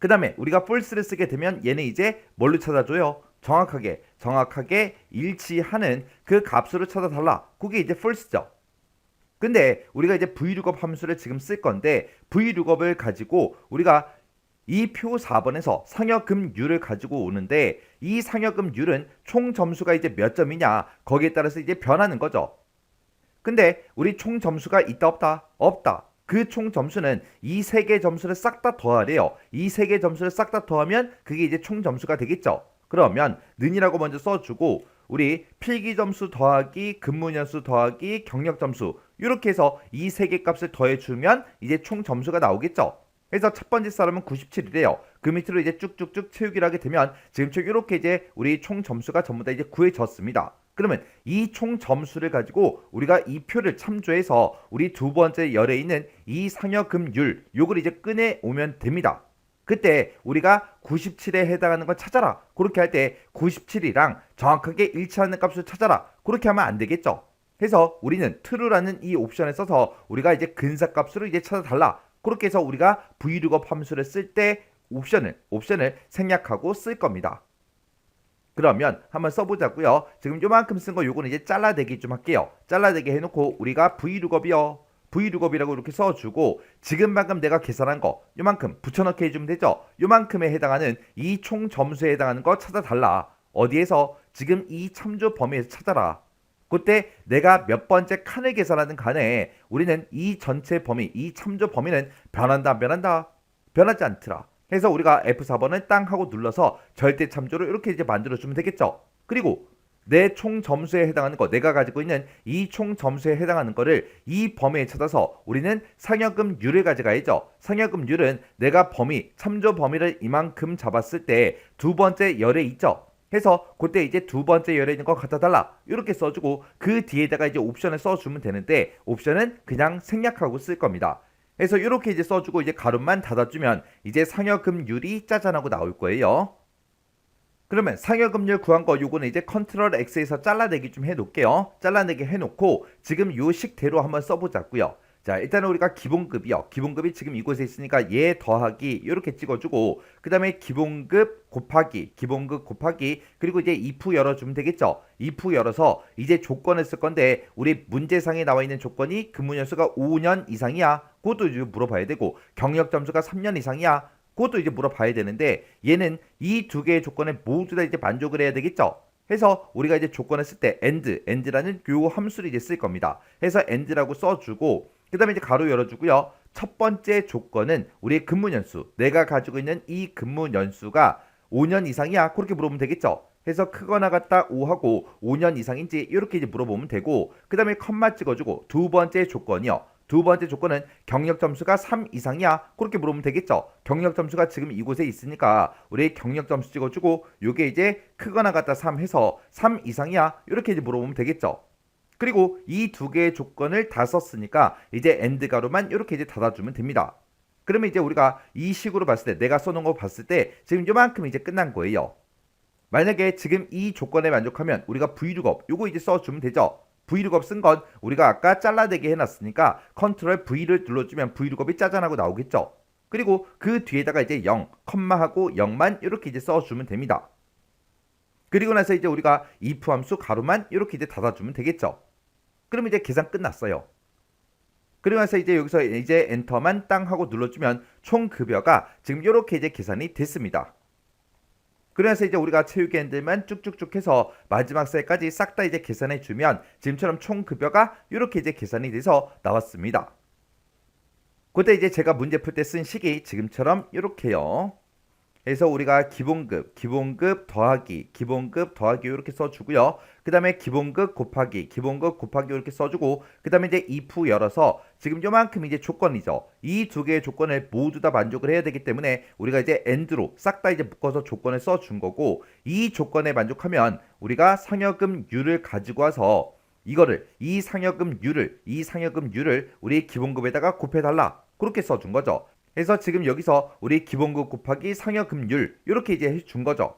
그 다음에 우리가 false를 쓰게 되면 얘는 이제 뭘로 찾아줘요? 정확하게 일치하는 그 값으로 찾아달라. 그게 이제 false죠. 근데 우리가 이제 VLOOKUP 함수를 지금 쓸 건데 VLOOKUP을 가지고 우리가 이 표 4번에서 상여금률을 가지고 오는데 이 상여금률은 총 점수가 이제 몇 점이냐 거기에 따라서 이제 변하는 거죠. 근데 우리 총 점수가 있다 없다? 없다. 그 총 점수는 이 세 개 점수를 싹 다 더하래요. 이 세 개 점수를 싹 다 더하면 그게 이제 총 점수가 되겠죠. 그러면 는이라고 먼저 써주고 우리 필기 점수 더하기 근무 연수 더하기 경력 점수 이렇게 해서 이 세 개 값을 더해주면 이제 총 점수가 나오겠죠. 그래서 첫 번째 사람은 97이래요. 그 밑으로 이제 쭉쭉쭉 채우기를 하게 되면 지금처럼 이렇게 이제 우리 총 점수가 전부 다 이제 구해졌습니다. 그러면 이 총 점수를 가지고 우리가 이 표를 참조해서 우리 두 번째 열에 있는 이 상여금률 요걸 이제 꺼내 오면 됩니다. 그때 우리가 97에 해당하는 걸 찾아라. 그렇게 할 때 97이랑 정확하게 일치하는 값을 찾아라. 그렇게 하면 안 되겠죠. 그래서 우리는 true라는 이 옵션을 써서 우리가 이제 근사값으로 이제 찾아달라. 그렇게 해서 우리가 VLOOKUP 함수를 쓸 때 옵션을 생략하고 쓸 겁니다. 그러면 한번 써보자고요. 지금 요만큼 쓴 거 요거는 이제 잘라내기 좀 할게요. 잘라내기 해놓고 우리가 VLOOKUP이라고 이렇게 써주고 지금 방금 내가 계산한 거 요만큼 붙여넣기 해주면 되죠. 요만큼에 해당하는 이 총 점수에 해당하는 거 찾아달라. 어디에서? 지금 이 참조 범위에서 찾아라. 그때 내가 몇 번째 칸을 계산하든 간에 우리는 이 전체 범위, 이 참조 범위는 변한다 안 변한다? 변하지 않더라. 그래서 우리가 F4번을 땅 하고 눌러서 절대 참조로 이렇게 이제 만들어주면 되겠죠. 그리고 내 총 점수에 해당하는 거, 내가 가지고 있는 이 총 점수에 해당하는 거를 이 범위에 찾아서 우리는 상여금률을 가져가야죠. 상여금률은 내가 참조 범위를 이만큼 잡았을 때 두 번째 열에 있죠. 해서 그때 이제 두 번째 열에 있는 거 갖다 달라 이렇게 써주고 그 뒤에다가 이제 옵션을 써주면 되는데 옵션은 그냥 생략하고 쓸 겁니다. 그래서 이렇게 이제 써주고 이제 가로만 닫아주면 이제 상여금률이 짜잔하고 나올 거예요. 그러면 상여금률 구한 거 요거는 이제 컨트롤 X에서 잘라내기 좀 해놓을게요. 잘라내기 해놓고 지금 요 식대로 한번 써보자고요. 자, 일단은 우리가 기본급이요. 기본급이 지금 이곳에 있으니까 얘 더하기 이렇게 찍어주고 그 다음에 기본급 곱하기 그리고 이제 if 열어주면 되겠죠. if 열어서 이제 조건을 쓸 건데 우리 문제상에 나와 있는 조건이 근무 연수가 5년 이상이야. 그것도 이제 물어봐야 되고 경력 점수가 3년 이상이야. 그것도 이제 물어봐야 되는데 얘는 이 두 개의 조건에 모두 다 이제 만족을 해야 되겠죠. 해서 우리가 이제 조건을 쓸 때 end라는 요 함수를 이제 쓸 겁니다. 해서 end라고 써주고 그 다음에 이제 가로 열어주고요. 첫 번째 조건은 우리의 근무 연수. 내가 가지고 있는 이 근무 연수가 5년 이상이야. 그렇게 물어보면 되겠죠. 해서 크거나 같다 5하고 5년 이상인지 이렇게 이제 물어보면 되고 그 다음에 컴마 찍어주고 두 번째 조건이요. 두 번째 조건은 경력 점수가 3 이상이야. 그렇게 물어보면 되겠죠. 경력 점수가 지금 이곳에 있으니까 우리 경력 점수 찍어주고 요게 이제 크거나 같다 3 해서 3 이상이야. 이렇게 이제 물어보면 되겠죠. 그리고 이 두 개의 조건을 다 썼으니까 이제 엔드 가로만 이렇게 이제 닫아주면 됩니다. 그러면 이제 우리가 이 식으로 봤을 때 내가 써놓은 거 봤을 때 지금 요만큼 이제 끝난 거예요. 만약에 지금 이 조건에 만족하면 우리가 VLOOKUP 요거 이제 써주면 되죠. VLOOKUP 쓴 건 우리가 아까 잘라내기 해놨으니까 컨트롤 V를 눌러주면 VLOOKUP이 짜잔하고 나오겠죠. 그리고 그 뒤에다가 이제 0, 컴마하고 0만 이렇게 이제 써주면 됩니다. 그리고 나서 이제 우리가 if 함수 가로만 이렇게 이제 닫아주면 되겠죠. 그럼 이제 계산 끝났어요. 그리고 나서 이제 여기서 이제 엔터만 땅 하고 눌러주면 총 급여가 지금 이렇게 이제 계산이 됐습니다. 그래서 이제 우리가 채우기 엔드만 쭉쭉쭉 해서 마지막 셀까지 싹 다 이제 계산해 주면 지금처럼 총 급여가 이렇게 이제 계산이 돼서 나왔습니다. 그때 이제 제가 문제 풀 때 쓴 식이 지금처럼 이렇게요. 그래서 우리가 기본급 더하기 이렇게 써주고요. 그 다음에 기본급 곱하기 이렇게 써주고 그 다음에 이제 if 열어서 지금 요만큼 이제 조건이죠. 이 두 개의 조건을 모두 다 만족을 해야 되기 때문에 우리가 이제 end로 싹 다 이제 묶어서 조건을 써준 거고 이 조건에 만족하면 우리가 상여금률을 가지고 와서 이 상여금률을 우리 기본급에다가 곱해달라. 그렇게 써준 거죠. 그래서 지금 여기서 우리 기본급 곱하기 상여금률 이렇게 이제 해준 거죠.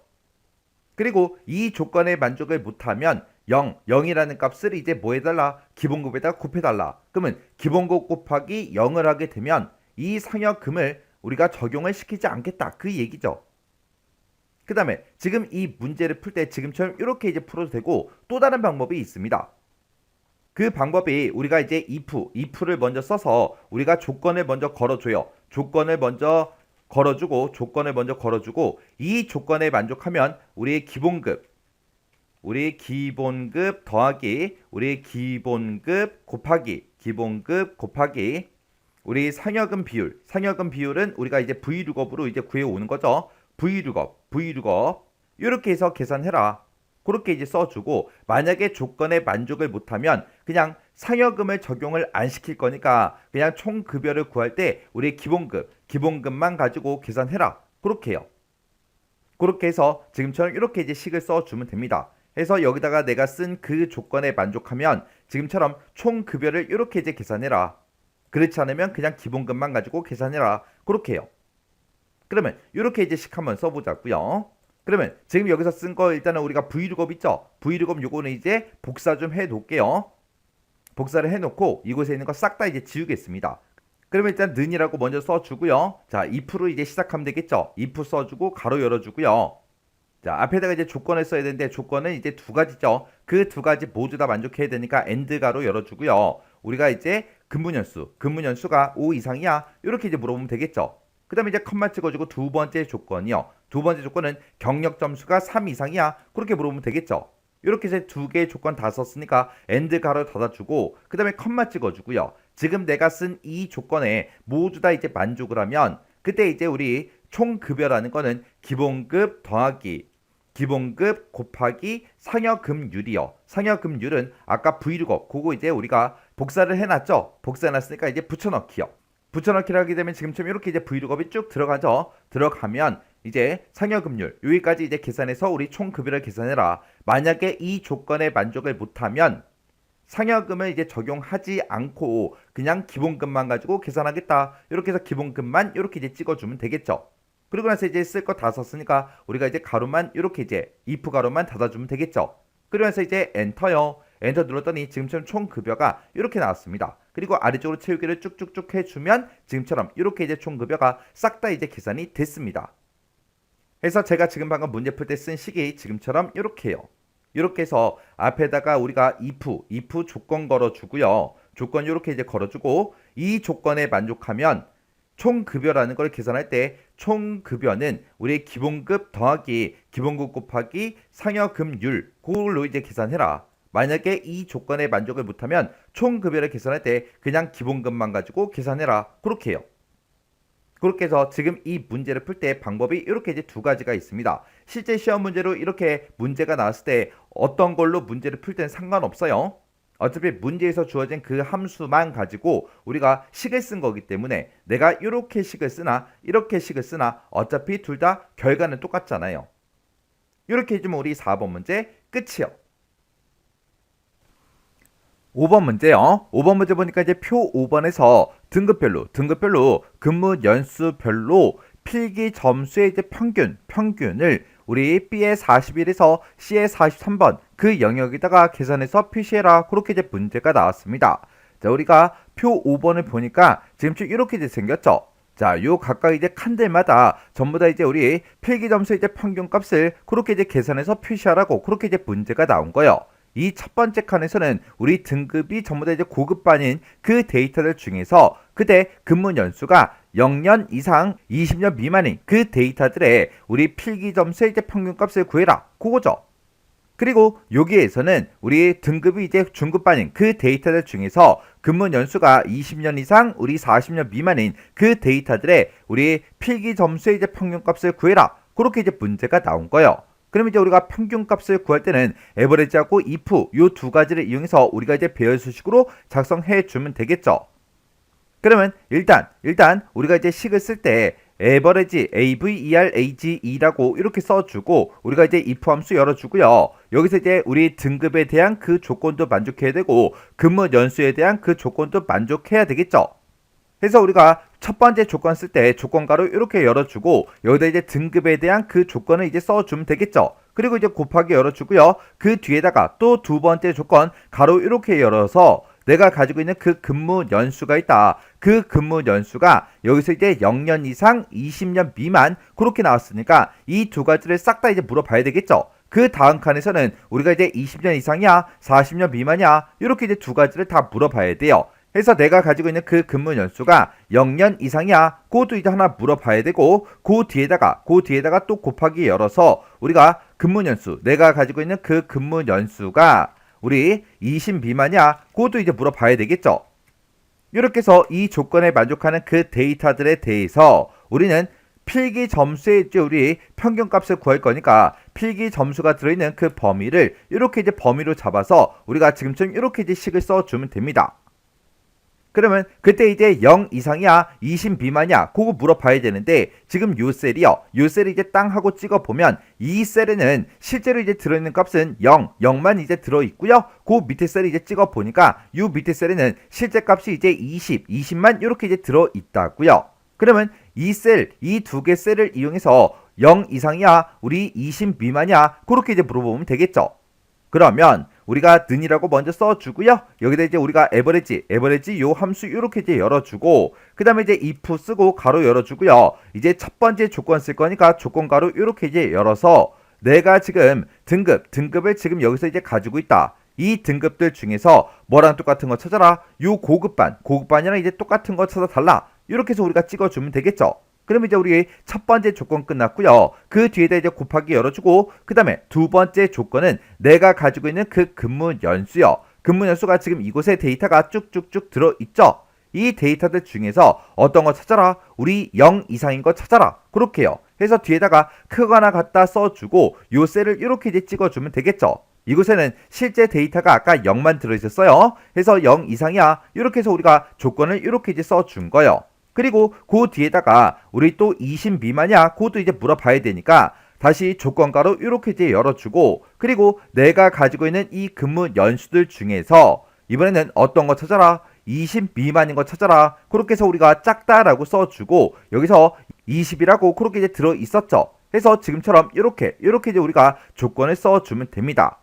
그리고 이 조건에 만족을 못하면 0이라는 값을 이제 뭐 해달라? 기본급에다 곱해달라. 그러면 기본급 곱하기 0을 하게 되면 이 상여금을 우리가 적용을 시키지 않겠다. 그 얘기죠. 그 다음에 지금 이 문제를 풀 때 지금처럼 이렇게 이제 풀어도 되고 또 다른 방법이 있습니다. 그 방법이 우리가 이제 if를 먼저 써서 우리가 조건을 먼저 걸어줘요. 조건을 먼저 걸어주고 이 조건에 만족하면 우리의 기본급 더하기 우리 기본급 곱하기 우리 상여금 비율은 우리가 이제 V룩업으로 이제 구해오는 거죠. V룩업 이렇게 해서 계산해라. 그렇게 이제 써주고 만약에 조건에 만족을 못하면 그냥 상여금을 적용을 안 시킬 거니까 그냥 총급여를 구할 때 우리 기본급만 가지고 계산해라. 그렇게 해요. 그렇게 해서 지금처럼 이렇게 이제 식을 써주면 됩니다. 해서 여기다가 내가 쓴 그 조건에 만족하면 지금처럼 총급여를 이렇게 이제 계산해라. 그렇지 않으면 그냥 기본급만 가지고 계산해라. 그렇게 해요. 그러면 이렇게 이제 식 한번 써보자고요. 그러면 지금 여기서 쓴 거 일단은 우리가 V룩업 있죠? V룩업 요거는 이제 복사 좀 해놓을게요. 복사를 해놓고 이곳에 있는 거 싹 다 이제 지우겠습니다. 그러면 일단 는이라고 먼저 써주고요. 자, if로 이제 시작하면 되겠죠? if 써주고 가로 열어주고요. 자, 앞에다가 이제 조건을 써야 되는데 조건은 이제 두 가지죠. 그 두 가지 모두 다 만족해야 되니까 and 가로 열어주고요. 우리가 이제 근무연수가 5 이상이야? 이렇게 이제 물어보면 되겠죠. 그 다음에 이제 컴마 찍어주고 두 번째 조건이요. 두 번째 조건은 경력 점수가 3 이상이야? 그렇게 물어보면 되겠죠. 이렇게 해서 두 개의 조건 다 썼으니까 and 가로 닫아주고 그 다음에 컴마 찍어주고요. 지금 내가 쓴 이 조건에 모두 다 이제 만족을 하면 그때 이제 우리 총급여라는 거는 기본급 더하기 기본급 곱하기 상여금률이요. 상여금률은 아까 V룩업 그거 이제 우리가 복사를 해놨죠. 복사해놨으니까 이제 붙여넣기요. 붙여넣기를 하게 되면 지금처럼 이렇게 이제 V룩업이 쭉 들어가죠. 들어가면 이제 상여금률 여기까지 이제 계산해서 우리 총급여를 계산해라. 만약에 이 조건에 만족을 못하면 상여금을 이제 적용하지 않고 그냥 기본급만 가지고 계산하겠다. 이렇게 해서 기본급만 이렇게 이제 찍어주면 되겠죠. 그리고 나서 이제 쓸 거 다 썼으니까 우리가 이제 가로만 이렇게 이제 if 가로만 닫아주면 되겠죠. 그러면서 이제 엔터요. 엔터 눌렀더니 지금처럼 총급여가 이렇게 나왔습니다. 그리고 아래쪽으로 채우기를 쭉쭉쭉 해주면 지금처럼 이렇게 이제 총급여가 싹 다 이제 계산이 됐습니다. 해서 제가 지금 방금 문제 풀 때 쓴 식이 지금처럼 이렇게요. 이렇게 해서 앞에다가 우리가 if 조건 걸어주고요. 조건 이렇게 이제 걸어주고 이 조건에 만족하면 총급여라는 걸 계산할 때 총급여는 우리의 기본급 더하기 기본급 곱하기 상여금률 그걸로 이제 계산해라. 만약에 이 조건에 만족을 못하면 총급여를 계산할 때 그냥 기본급만 가지고 계산해라. 그렇게 해요. 그렇게 해서 지금 이 문제를 풀 때 방법이 이렇게 이제 두 가지가 있습니다. 실제 시험 문제로 이렇게 문제가 나왔을 때 어떤 걸로 문제를 풀 때는 상관없어요. 어차피 문제에서 주어진 그 함수만 가지고 우리가 식을 쓴 거기 때문에 내가 이렇게 식을 쓰나 이렇게 식을 쓰나 어차피 둘 다 결과는 똑같잖아요. 이렇게 해주면 우리 4번 문제 끝이요. 5번 문제요. 5번 문제 보니까 이제 표 5번에서 등급별로 근무 연수별로 필기 점수의 이제 평균을 우리 B의 41에서 C의 43번 그 영역에다가 계산해서 표시해라. 그렇게 이제 문제가 나왔습니다. 자, 우리가 표 5번을 보니까 지금 이렇게 이제 생겼죠. 자, 요 각각 이제 칸들마다 전부 다 이제 우리 필기 점수의 이제 평균값을 그렇게 이제 계산해서 표시하라고 그렇게 이제 문제가 나온 거예요. 이 첫 번째 칸에서는 우리 등급이 전부 다 이제 고급반인 그 데이터들 중에서 그때 근무 연수가 0년 이상 20년 미만인 그 데이터들의 우리 필기 점수의 이제 평균값을 구해라. 그거죠. 그리고 여기에서는 우리 등급이 이제 중급반인 그 데이터들 중에서 근무 연수가 20년 이상 우리 40년 미만인 그 데이터들의 우리 필기 점수의 이제 평균값을 구해라. 그렇게 이제 문제가 나온 거예요. 그럼 이제 우리가 평균값을 구할 때는 에버리지하고 if 요 두 가지를 이용해서 우리가 이제 배열수식으로 작성해 주면 되겠죠. 그러면 일단 우리가 이제 식을 쓸 때 에버리지 AVERAGE라고 이렇게 써주고 우리가 이제 if 함수 열어주고요. 여기서 이제 우리 등급에 대한 그 조건도 만족해야 되고 근무 연수에 대한 그 조건도 만족해야 되겠죠. 그래서 우리가 첫 번째 조건 쓸 때 조건가로 이렇게 열어주고 여기다 이제 등급에 대한 그 조건을 이제 써주면 되겠죠. 그리고 이제 곱하기 열어주고요. 그 뒤에다가 또 두 번째 조건 가로 이렇게 열어서 내가 가지고 있는 그 근무 연수가 있다. 그 근무 연수가 여기서 이제 0년 이상 20년 미만 그렇게 나왔으니까 이 두 가지를 싹 다 이제 물어봐야 되겠죠. 그 다음 칸에서는 우리가 이제 20년 이상이야, 40년 미만이야 이렇게 이제 두 가지를 다 물어봐야 돼요. 해서 내가 가지고 있는 그 근무 연수가 0년 이상이야. 그것도 이제 하나 물어봐야 되고 그 뒤에다가 또 곱하기 열어서 우리가 근무 연수, 내가 가지고 있는 그 근무 연수가 우리 20 미만이야. 그것도 이제 물어봐야 되겠죠. 이렇게 해서 이 조건에 만족하는 그 데이터들에 대해서 우리는 필기 점수에 이제 우리 평균값을 구할 거니까 필기 점수가 들어있는 그 범위를 이렇게 이제 범위로 잡아서 우리가 지금처럼 이렇게 이제 식을 써주면 됩니다. 그러면 그때 이제 0 이상이야, 20 미만이야, 그거 물어봐야 되는데 지금 요 셀이요. 요 셀을 이제 땅 하고 찍어보면 이 셀에는 실제로 이제 들어있는 값은 0만 이제 들어있고요. 그 밑에 셀을 이제 찍어보니까 요 밑에 셀에는 실제 값이 이제 20만 이렇게 이제 들어있다고요. 그러면 이 셀, 이 두 개 셀을 이용해서 0 이상이야, 우리 20 미만이야, 그렇게 이제 물어보면 되겠죠. 그러면 우리가 는이라고 먼저 써주고요. 여기다 이제 우리가 에버리지 요 함수 이렇게 이제 열어주고 그 다음에 이제 if 쓰고 가로 열어주고요. 이제 첫 번째 조건 쓸 거니까 조건 가로 이렇게 이제 열어서 내가 지금 등급을 지금 여기서 이제 가지고 있다. 이 등급들 중에서 뭐랑 똑같은 거 찾아라. 요 고급반이랑 이제 똑같은 거 찾아달라. 이렇게 해서 우리가 찍어주면 되겠죠. 그럼 이제 우리 첫 번째 조건 끝났고요. 그 뒤에다 이제 곱하기 열어주고 그 다음에 두 번째 조건은 내가 가지고 있는 그 근무 연수요. 근무 연수가 지금 이곳에 데이터가 쭉쭉쭉 들어있죠. 이 데이터들 중에서 어떤 거 찾아라. 우리 0 이상인 거 찾아라. 그렇게요. 해서 뒤에다가 크거나 같다 써주고 요 셀을 이렇게 이제 찍어주면 되겠죠. 이곳에는 실제 데이터가 아까 0만 들어있었어요. 해서 0 이상이야. 이렇게 해서 우리가 조건을 이렇게 이제 써준 거예요. 그리고 그 뒤에다가 우리 또 20 미만이야. 그것도 이제 물어봐야 되니까 다시 조건가로 이렇게 이제 열어주고 그리고 내가 가지고 있는 이 근무 연수들 중에서 이번에는 어떤 거 찾아라. 20 미만인 거 찾아라. 그렇게 해서 우리가 작다라고 써주고 여기서 20이라고 그렇게 이제 들어있었죠. 해서 지금처럼 이렇게 이제 우리가 조건을 써주면 됩니다.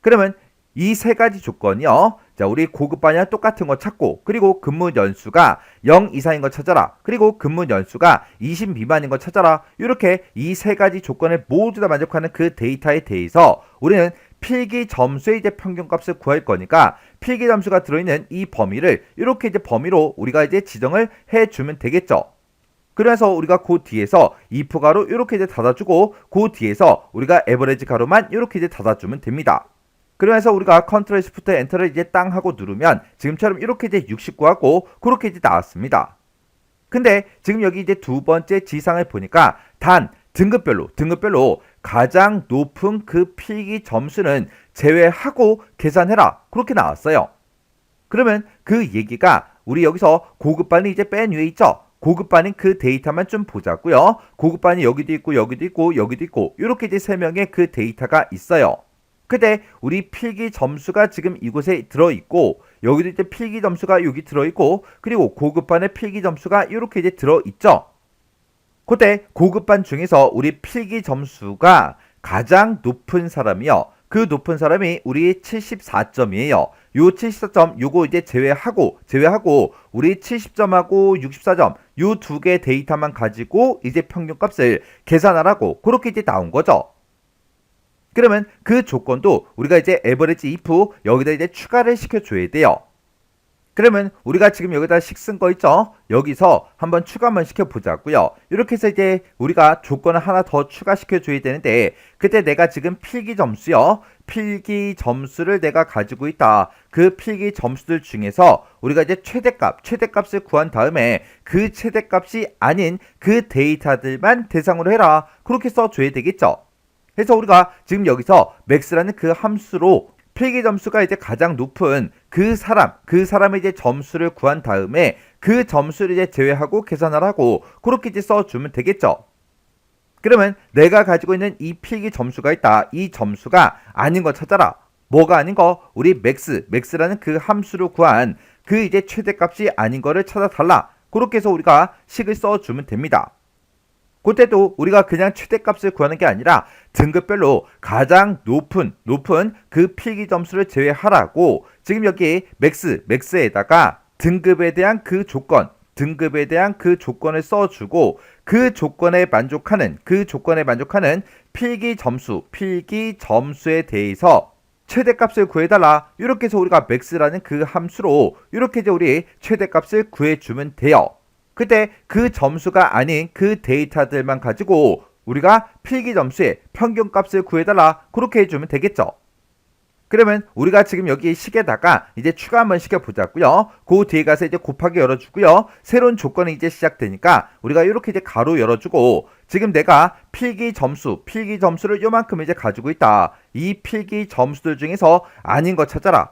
그러면 이 세 가지 조건이요. 자, 우리 고급반이랑 똑같은 거 찾고 그리고 근무 연수가 0 이상인 거 찾아라. 그리고 근무 연수가 20 미만인 거 찾아라. 이렇게 이 세 가지 조건을 모두 다 만족하는 그 데이터에 대해서 우리는 필기 점수의 이제 평균값을 구할 거니까 필기 점수가 들어있는 이 범위를 이렇게 이제 범위로 우리가 이제 지정을 해주면 되겠죠. 그래서 우리가 그 뒤에서 if 가로 이렇게 이제 닫아주고 그 뒤에서 우리가 에버리지 가로만 이렇게 이제 닫아주면 됩니다. 그래서 우리가 컨트롤 시프트 엔터를 이제 땅 하고 누르면 지금처럼 이렇게 이제 69하고 그렇게 이제 나왔습니다. 근데 지금 여기 이제 두 번째 지상을 보니까 단 등급별로 가장 높은 그 필기 점수는 제외하고 계산해라. 그렇게 나왔어요. 그러면 그 얘기가 우리 여기서 고급반이 이제 맨 위에 있죠. 고급반인 그 데이터만 좀 보자고요. 고급반이 여기도 있고 여기도 있고 여기도 있고 이렇게 이제 세 명의 그 데이터가 있어요. 근데 우리 필기 점수가 지금 이곳에 들어있고 여기도 이제 필기 점수가 여기 들어있고 그리고 고급반의 필기 점수가 이렇게 이제 들어있죠. 그때 고급반 중에서 우리 필기 점수가 가장 높은 사람이요. 그 높은 사람이 우리 74점이에요. 요 74점 요거 이제 제외하고 우리 70점하고 64점 요 두 개 데이터만 가지고 이제 평균값을 계산하라고 그렇게 이제 나온 거죠. 그러면 그 조건도 우리가 이제 에버리지 if 여기다 이제 추가를 시켜줘야 돼요. 그러면 우리가 지금 여기다 식 쓴 거 있죠? 여기서 한번 추가 한번 시켜보자고요. 이렇게 해서 이제 우리가 조건을 하나 더 추가시켜줘야 되는데 그때 내가 지금 필기 점수요. 필기 점수를 내가 가지고 있다. 그 필기 점수들 중에서 우리가 이제 최대값을 구한 다음에 그 최대값이 아닌 그 데이터들만 대상으로 해라. 그렇게 써줘야 되겠죠. 해서 우리가 지금 여기서 max라는 그 함수로 필기 점수가 이제 가장 높은 그 사람의 이제 점수를 구한 다음에 그 점수를 이제 제외하고 계산을 하고 그렇게 이제 써주면 되겠죠. 그러면 내가 가지고 있는 이 필기 점수가 있다. 이 점수가 아닌 거 찾아라. 뭐가 아닌 거? 우리 max라는 그 함수로 구한 그 이제 최대값이 아닌 거를 찾아달라. 그렇게 해서 우리가 식을 써주면 됩니다. 그때도 우리가 그냥 최대값을 구하는 게 아니라 등급별로 가장 높은 그 필기 점수를 제외하라고 지금 여기 맥스에다가 등급에 대한 그 조건을 써주고 그 조건에 만족하는 필기 점수에 대해서 최대값을 구해달라. 이렇게 해서 우리가 맥스라는 그 함수로 이렇게 이제 우리 최대값을 구해주면 돼요. 그때 그 점수가 아닌 그 데이터들만 가지고 우리가 필기 점수의 평균값을 구해달라. 그렇게 해주면 되겠죠. 그러면 우리가 지금 여기 식에다가 이제 추가 한번 시켜보자고요. 그 뒤에 가서 이제 곱하기 열어주고요. 새로운 조건이 이제 시작되니까 우리가 이렇게 이제 가로 열어주고 지금 내가 필기 점수를 요만큼 이제 가지고 있다. 이 필기 점수들 중에서 아닌 거 찾아라.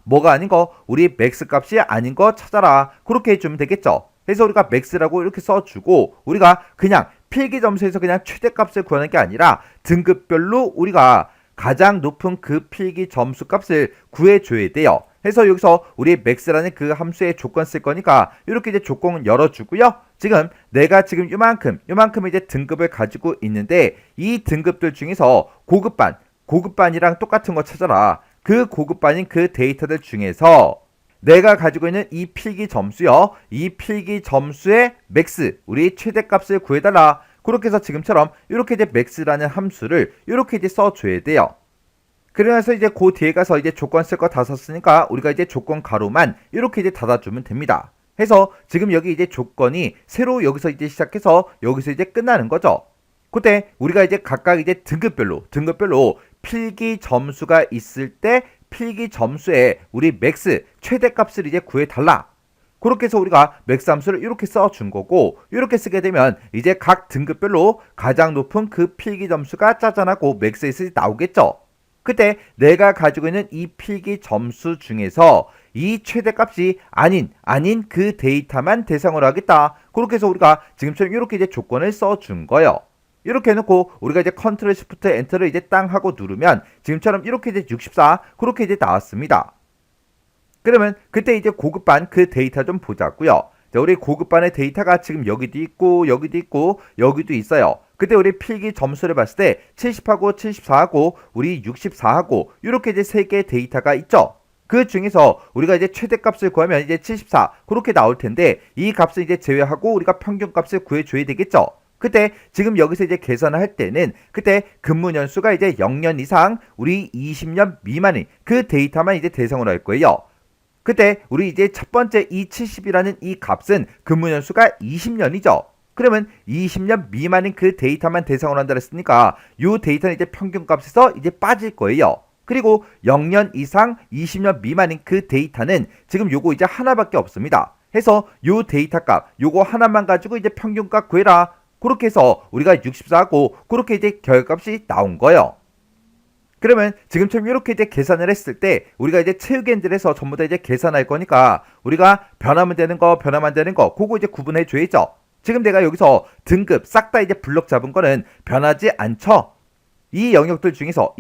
뭐가 아닌 거? 우리 맥스 값이 아닌 거 찾아라. 그렇게 해주면 되겠죠. 그래서 우리가 맥스라고 이렇게 써주고 우리가 그냥 필기 점수에서 그냥 최대값을 구하는 게 아니라 등급별로 우리가 가장 높은 그 필기 점수 값을 구해줘야 돼요. 그래서 여기서 우리 max라는 그 함수의 조건 쓸 거니까 이렇게 이제 조건 열어주고요. 지금 내가 지금 요만큼 이제 등급을 가지고 있는데 이 등급들 중에서 고급반이랑 똑같은 거 찾아라. 그 고급반인 그 데이터들 중에서 내가 가지고 있는 이 필기 점수요. 이 필기 점수의 맥스, 우리 최대값을 구해달라. 그렇게 해서 지금처럼 이렇게 이제 max라는 함수를 이렇게 이제 써줘야 돼요. 그래서 이제 그 뒤에 가서 이제 조건 쓸 거 다 썼으니까 우리가 이제 조건 가로만 이렇게 이제 닫아주면 됩니다. 해서 지금 여기 이제 조건이 새로 여기서 이제 시작해서 여기서 이제 끝나는 거죠. 그때 우리가 이제 각각 이제 등급별로 필기 점수가 있을 때 필기 점수에 우리 맥스 최대값을 이제 구해달라. 그렇게 해서 우리가 맥스 함수를 이렇게 써준 거고 이렇게 쓰게 되면 이제 각 등급별로 가장 높은 그 필기 점수가 짜잔하고 맥스에서 나오겠죠. 그때 내가 가지고 있는 이 필기 점수 중에서 이 최대값이 아닌 그 데이터만 대상으로 하겠다. 그렇게 해서 우리가 지금처럼 이렇게 이제 조건을 써준 거예요. 이렇게 해놓고 우리가 이제 컨트롤 시프트 엔터를 이제 땅 하고 누르면 지금처럼 이렇게 이제 64 그렇게 이제 나왔습니다. 그러면 그때 이제 고급반 그 데이터 좀 보자고요. 자, 우리 고급반의 데이터가 지금 여기도 있고 여기도 있어요. 그때 우리 필기 점수를 봤을 때 70하고 74하고 우리 64하고 이렇게 이제 세 개의 데이터가 있죠. 그 중에서 우리가 이제 최대값을 구하면 이제 74 그렇게 나올 텐데 이 값을 이제 제외하고 우리가 평균값을 구해줘야 되겠죠. 그때 지금 여기서 이제 계산을 할 때는 그때 근무 년수가 이제 0년 이상 우리 20년 미만인 그 데이터만 이제 대상으로 할 거예요. 그때 우리 이제 첫 번째 이 70이라는 이 값은 근무 연수가 20년이죠. 그러면 20년 미만인 그 데이터만 대상으로 한다 했으니까 이 데이터는 이제 평균값에서 이제 빠질 거예요. 그리고 0년 이상 20년 미만인 그 데이터는 지금 요거 이제 하나밖에 없습니다. 해서 요 데이터 값 요거 하나만 가지고 이제 평균값 구해라. 그렇게 해서 우리가 64하고 그렇게 이제 결과값이 나온 거예요. 그러면 지금처럼 이렇게 이제 계산을 했을 때 우리가 이제 체육엔들에서 전부 다 이제 계산할 거니까 우리가 변하면 되는 거 그거 이제 구분해 줘야죠. 지금 내가 여기서 등급 싹 다 이제 블럭 잡은 거는 변하지 않죠. 이 영역들 중에서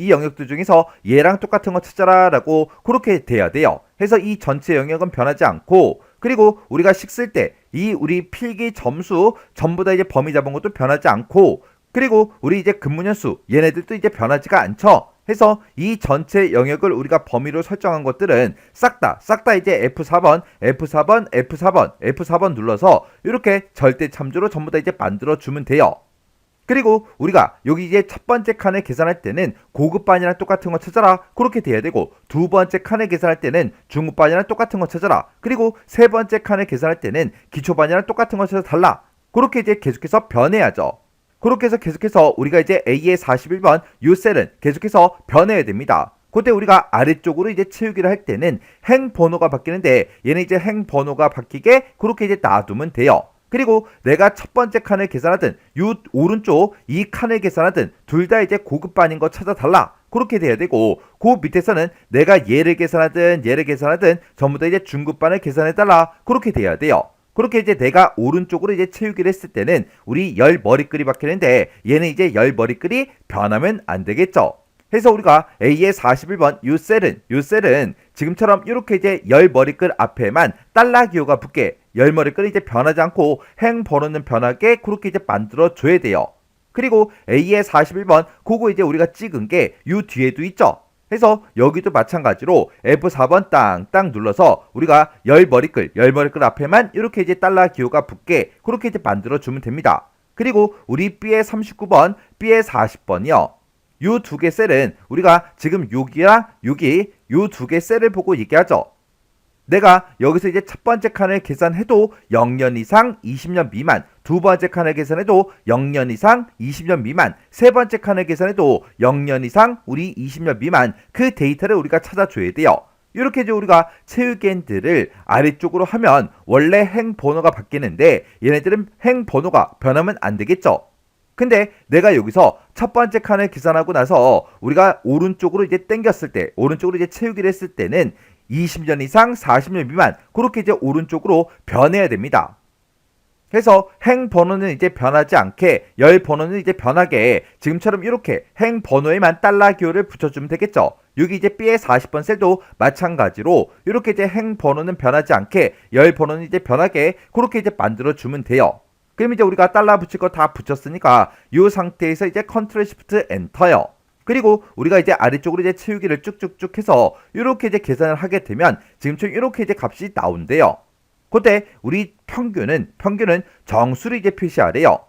얘랑 똑같은 거 찾아라 라고 그렇게 돼야 돼요. 해서 이 전체 영역은 변하지 않고 그리고 우리가 식 쓸 때 이 우리 필기 점수 전부 다 이제 범위 잡은 것도 변하지 않고 그리고 우리 이제 근무년수 얘네들도 이제 변하지가 않죠. 해서 이 전체 영역을 우리가 범위로 설정한 것들은 싹 다 이제 F4번 눌러서 이렇게 절대 참조로 전부 다 이제 만들어 주면 돼요. 그리고 우리가 여기 이제 첫 번째 칸을 계산할 때는 고급반이랑 똑같은 거 찾아라. 그렇게 돼야 되고 두 번째 칸을 계산할 때는 중급반이랑 똑같은 거 찾아라. 그리고 세 번째 칸을 계산할 때는 기초반이랑 똑같은 거 찾아 달라. 그렇게 이제 계속해서 변해야죠. 그렇게 해서 계속해서 우리가 이제 A의 41번 요 셀은 계속해서 변해야 됩니다. 그때 우리가 아래쪽으로 이제 채우기를 할 때는 행 번호가 바뀌는데 얘는 이제 행 번호가 바뀌게 그렇게 이제 놔두면 돼요. 그리고 내가 첫 번째 칸을 계산하든 요 오른쪽 이 칸을 계산하든 둘 다 이제 고급반인 거 찾아달라. 그렇게 돼야 되고 그 밑에서는 내가 얘를 계산하든 전부 다 이제 중급반을 계산해달라. 그렇게 돼야 돼요. 그렇게 이제 내가 오른쪽으로 이제 채우기를 했을 때는 우리 열 머리글이 바뀌는데 얘는 이제 열 머리글이 변하면 안 되겠죠. 해서 우리가 A의 41번 요 셀은 지금처럼 이렇게 이제 열 머리글 앞에만 달러 기호가 붙게 열 머리글이 이제 변하지 않고 행 번호는 변하게 그렇게 이제 만들어 줘야 돼요. 그리고 A의 41번 그거 이제 우리가 찍은 게 요 뒤에도 있죠. 해서 여기도 마찬가지로 F4번 땅땅 눌러서 우리가 열 머리글 앞에만 이렇게 이제 달러 기호가 붙게 그렇게 이제 만들어 주면 됩니다. 그리고 우리 B의 39번, B의 40번이요. 요 두 개 셀은 우리가 지금 여기랑 여기 요 두 개 셀을 보고 얘기하죠. 내가 여기서 이제 첫 번째 칸을 계산해도 0년 이상 20년 미만, 두 번째 칸을 계산해도 0년 이상 20년 미만, 세 번째 칸을 계산해도 0년 이상 우리 20년 미만 그 데이터를 우리가 찾아줘야 돼요. 이렇게 이제 우리가 체육엔들을 아래쪽으로 하면 원래 행 번호가 바뀌는데 얘네들은 행 번호가 변하면 안 되겠죠. 근데 내가 여기서 첫 번째 칸을 계산하고 나서 우리가 오른쪽으로 이제 당겼을 때, 오른쪽으로 이제 채우기를 했을 때는 20년 이상 40년 미만 그렇게 이제 오른쪽으로 변해야 됩니다. 그래서 행 번호는 이제 변하지 않게 열 번호는 이제 변하게 지금처럼 이렇게 행 번호에만 달러 기호를 붙여주면 되겠죠. 여기 이제 B의 40번 셀도 마찬가지로 이렇게 이제 행 번호는 변하지 않게 열 번호는 이제 변하게 그렇게 이제 만들어주면 돼요. 그럼 이제 우리가 달러 붙일 거 다 붙였으니까 이 상태에서 이제 컨트롤 시프트 엔터요. 그리고 우리가 이제 아래쪽으로 이제 채우기를 쭉쭉쭉 해서 이렇게 이제 계산을 하게 되면 지금처럼 이렇게 이제 값이 나온대요. 그때 우리 평균은 정수를 이제 표시하래요.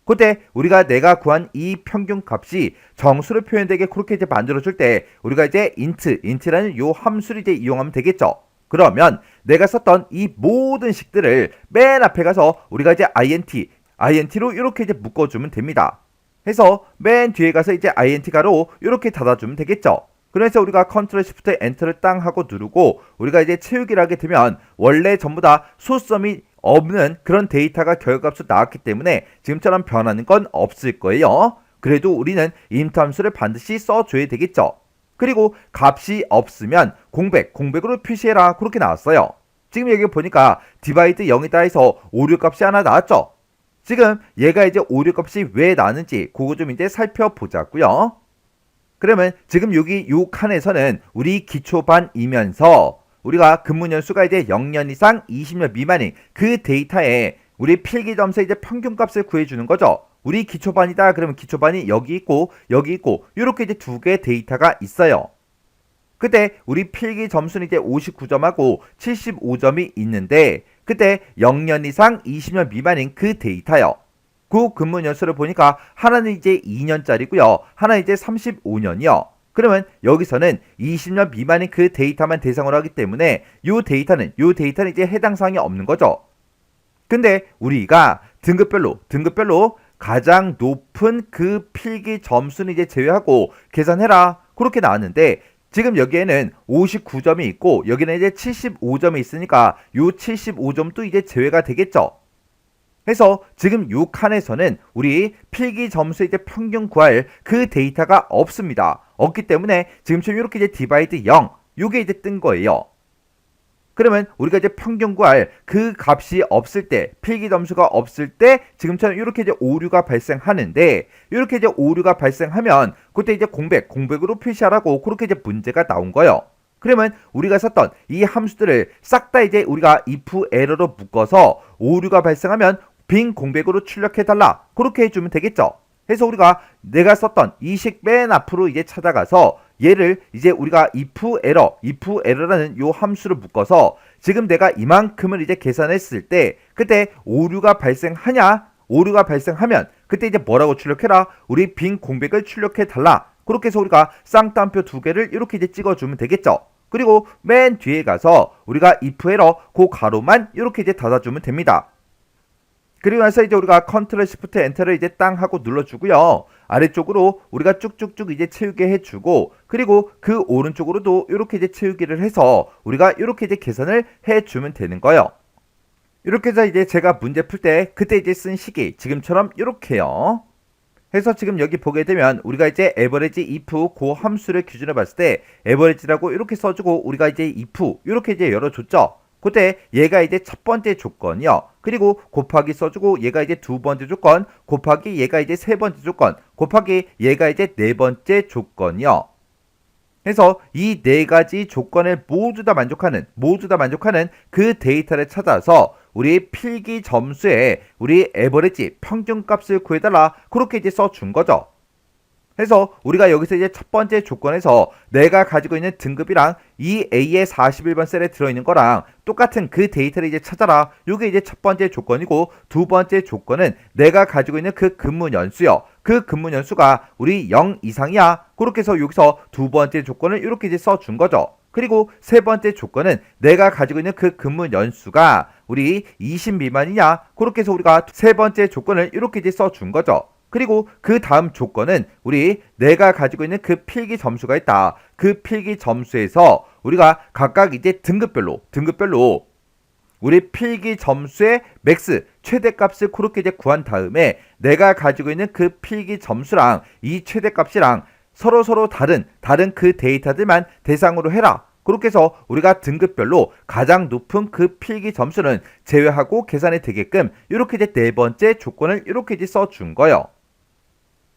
그때 우리가 내가 구한 이 평균 값이 정수로 표현되게 그렇게 이제 만들어줄 때 우리가 이제 int라는 요 함수를 이제 이용하면 되겠죠. 그러면 내가 썼던 이 모든 식들을 맨 앞에 가서 우리가 이제 int로 이렇게 이제 묶어주면 됩니다. 해서 맨 뒤에 가서 이제 int 가로 이렇게 닫아주면 되겠죠. 그래서 우리가 컨트롤 시프트 엔터를 땅 하고 누르고 우리가 이제 채우기를 하게 되면 원래 전부 다 소수점이 없는 그런 데이터가 결과값으로 나왔기 때문에 지금처럼 변하는 건 없을 거예요. 그래도 우리는 int 함수를 반드시 써줘야 되겠죠. 그리고 값이 없으면 공백으로 표시해라 그렇게 나왔어요. 지금 여기 보니까 디바이드 0이다 해서 오류 값이 하나 나왔죠. 지금 얘가 이제 오류 값이 왜 나는지 그거 좀 이제 살펴보자고요. 그러면 지금 여기 요 칸에서는 우리 기초반이면서 우리가 근무연수가 이제 0년 이상 20년 미만인 그 데이터에 우리 필기점수의 이제 평균값을 구해주는 거죠. 우리 기초반이다 그러면 기초반이 여기 있고 이렇게 이제 두 개의 데이터가 있어요. 그때 우리 필기 점수는 이제 59점하고 75점이 있는데 그때 0년 이상 20년 미만인 그 데이터요. 그 근무 연수를 보니까 하나는 이제 2년짜리고요. 하나는 이제 35년이요. 그러면 여기서는 20년 미만인 그 데이터만 대상으로 하기 때문에 요 데이터는 이제 해당 사항이 없는 거죠. 근데 우리가 등급별로 가장 높은 그 필기 점수는 이제 제외하고 계산해라 그렇게 나왔는데 지금 여기에는 59점이 있고 여기는 이제 75점이 있으니까 요 75점도 이제 제외가 되겠죠. 해서 지금 요 칸에서는 우리 필기 점수 이제 평균 구할 그 데이터가 없습니다. 없기 때문에 지금처럼 이렇게 이제 디바이드 0 요게 이제 뜬 거예요. 그러면 우리가 이제 평균 구할 그 값이 없을 때 필기 점수가 없을 때 지금처럼 이렇게 이제 오류가 발생하는데 이렇게 이제 오류가 발생하면 그때 이제 공백으로 표시하라고 그렇게 이제 문제가 나온 거예요. 그러면 우리가 썼던 이 함수들을 싹 다 이제 우리가 if 에러로 묶어서 오류가 발생하면 빈 공백으로 출력해달라 그렇게 해주면 되겠죠. 해서 우리가 내가 썼던 이 식 맨 앞으로 이제 찾아가서 얘를 이제 우리가 if error라는 요 함수를 묶어서 지금 내가 이만큼을 이제 계산했을 때 그때 오류가 발생하면 그때 이제 뭐라고 출력해라? 우리 빈 공백을 출력해 달라. 그렇게 해서 우리가 쌍따옴표 두 개를 이렇게 이제 찍어주면 되겠죠. 그리고 맨 뒤에 가서 우리가 if error 그 가로만 이렇게 이제 닫아주면 됩니다. 그리고 나서 이제 우리가 컨트롤 시프트 엔터를 이제 땅 하고 눌러주고요. 아래쪽으로 우리가 쭉쭉쭉 이제 채우게 해주고 그리고 그 오른쪽으로도 이렇게 이제 채우기를 해서 우리가 이렇게 이제 계산을 해주면 되는 거예요. 이렇게 해서 이제 제가 문제 풀 때 그때 이제 쓴 식이 지금처럼 이렇게요. 해서 지금 여기 보게 되면 우리가 이제 average if 그 함수를 기준으로 봤을 때 average라고 이렇게 써주고 우리가 이제 if 이렇게 이제 열어줬죠. 그때 얘가 이제 첫 번째 조건이요. 그리고 곱하기 써주고 얘가 이제 두 번째 조건 곱하기 얘가 이제 세 번째 조건 곱하기 얘가 이제 네 번째 조건이요. 해서 이 네 가지 조건을 모두 다 만족하는 그 데이터를 찾아서 우리 필기 점수에 우리 에버리지 평균값을 구해달라 그렇게 이제 써준 거죠. 해서 우리가 여기서 이제 첫 번째 조건에서 내가 가지고 있는 등급이랑 이 A의 41번 셀에 들어있는 거랑 똑같은 그 데이터를 이제 찾아라. 이게 이제 첫 번째 조건이고, 두 번째 조건은 내가 가지고 있는 그 근무 연수요. 그 근무 연수가 우리 0 이상이야. 그렇게 해서 여기서 두 번째 조건을 이렇게 이제 써준 거죠. 그리고 세 번째 조건은 내가 가지고 있는 그 근무 연수가 우리 20 미만이냐. 그렇게 해서 우리가 세 번째 조건을 이렇게 이제 써준 거죠. 그리고 그 다음 조건은 우리 내가 가지고 있는 그 필기 점수가 있다. 그 필기 점수에서 우리가 각각 이제 등급별로 우리 필기 점수의 맥스 최대값을 그렇게 이제 구한 다음에 내가 가지고 있는 그 필기 점수랑 이 최대값이랑 서로 다른 그 데이터들만 대상으로 해라. 그렇게 해서 우리가 등급별로 가장 높은 그 필기 점수는 제외하고 계산이 되게끔 이렇게 이제 네 번째 조건을 이렇게 이제 써준 거예요.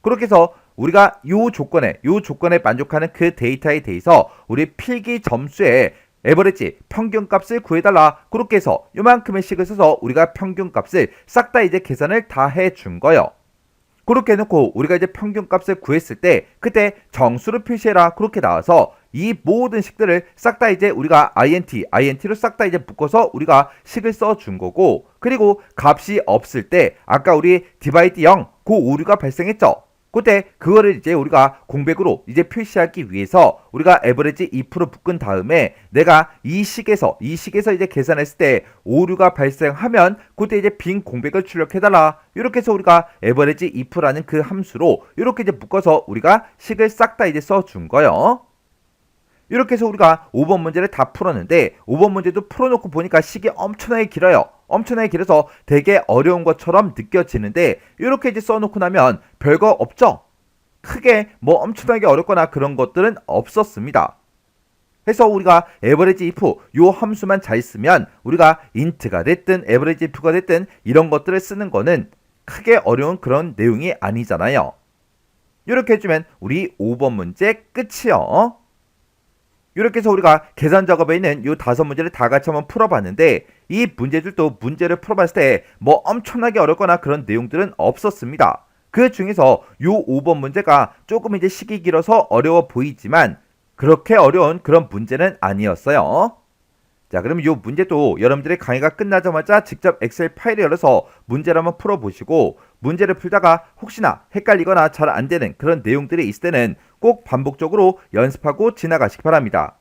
그렇게 해서 우리가 요 조건에 만족하는 그 데이터에 대해서 우리 필기 점수의 에버리지 평균값을 구해달라. 그렇게 해서 요만큼의 식을 써서 우리가 평균값을 싹 다 이제 계산을 다 해준 거예요. 그렇게 해놓고 우리가 이제 평균값을 구했을 때 그때 정수를 표시해라. 그렇게 나와서 이 모든 식들을 싹 다 이제 우리가 int로 싹 다 이제 묶어서 우리가 식을 써준 거고, 그리고 값이 없을 때 아까 우리 divide 0 그 오류가 발생했죠. 그때 그거를 이제 우리가 공백으로 이제 표시하기 위해서 우리가 에버리지 if 묶은 다음에 내가 이 식에서 이제 계산했을 때 오류가 발생하면 그때 이제 빈 공백을 출력해달라. 이렇게 해서 우리가 에버리지 if라는 그 함수로 이렇게 이제 묶어서 우리가 식을 싹 다 이제 써준 거예요. 이렇게 해서 우리가 5번 문제를 다 풀었는데 5번 문제도 풀어놓고 보니까 식이 엄청나게 길어요. 엄청나게 길어서 되게 어려운 것처럼 느껴지는데 이렇게 이제 써놓고 나면 별거 없죠? 크게 뭐 엄청나게 어렵거나 그런 것들은 없었습니다. 해서 우리가 average if 요 함수만 잘 쓰면 우리가 int가 됐든 average if가 됐든 이런 것들을 쓰는 거는 크게 어려운 그런 내용이 아니잖아요. 이렇게 해주면 우리 5번 문제 끝이요. 이렇게 해서 우리가 계산 작업에 있는 이 5문제를 다 같이 한번 풀어봤는데 이 문제들도 문제를 풀어봤을 때 뭐 엄청나게 어렵거나 그런 내용들은 없었습니다. 그 중에서 이 5번 문제가 조금 이제 식이 길어서 어려워 보이지만 그렇게 어려운 그런 문제는 아니었어요. 자, 그럼 이 문제도 여러분들의 강의가 끝나자마자 직접 엑셀 파일을 열어서 문제를 한번 풀어보시고 문제를 풀다가 혹시나 헷갈리거나 잘 안되는 그런 내용들이 있을 때는 꼭 반복적으로 연습하고 지나가시기 바랍니다.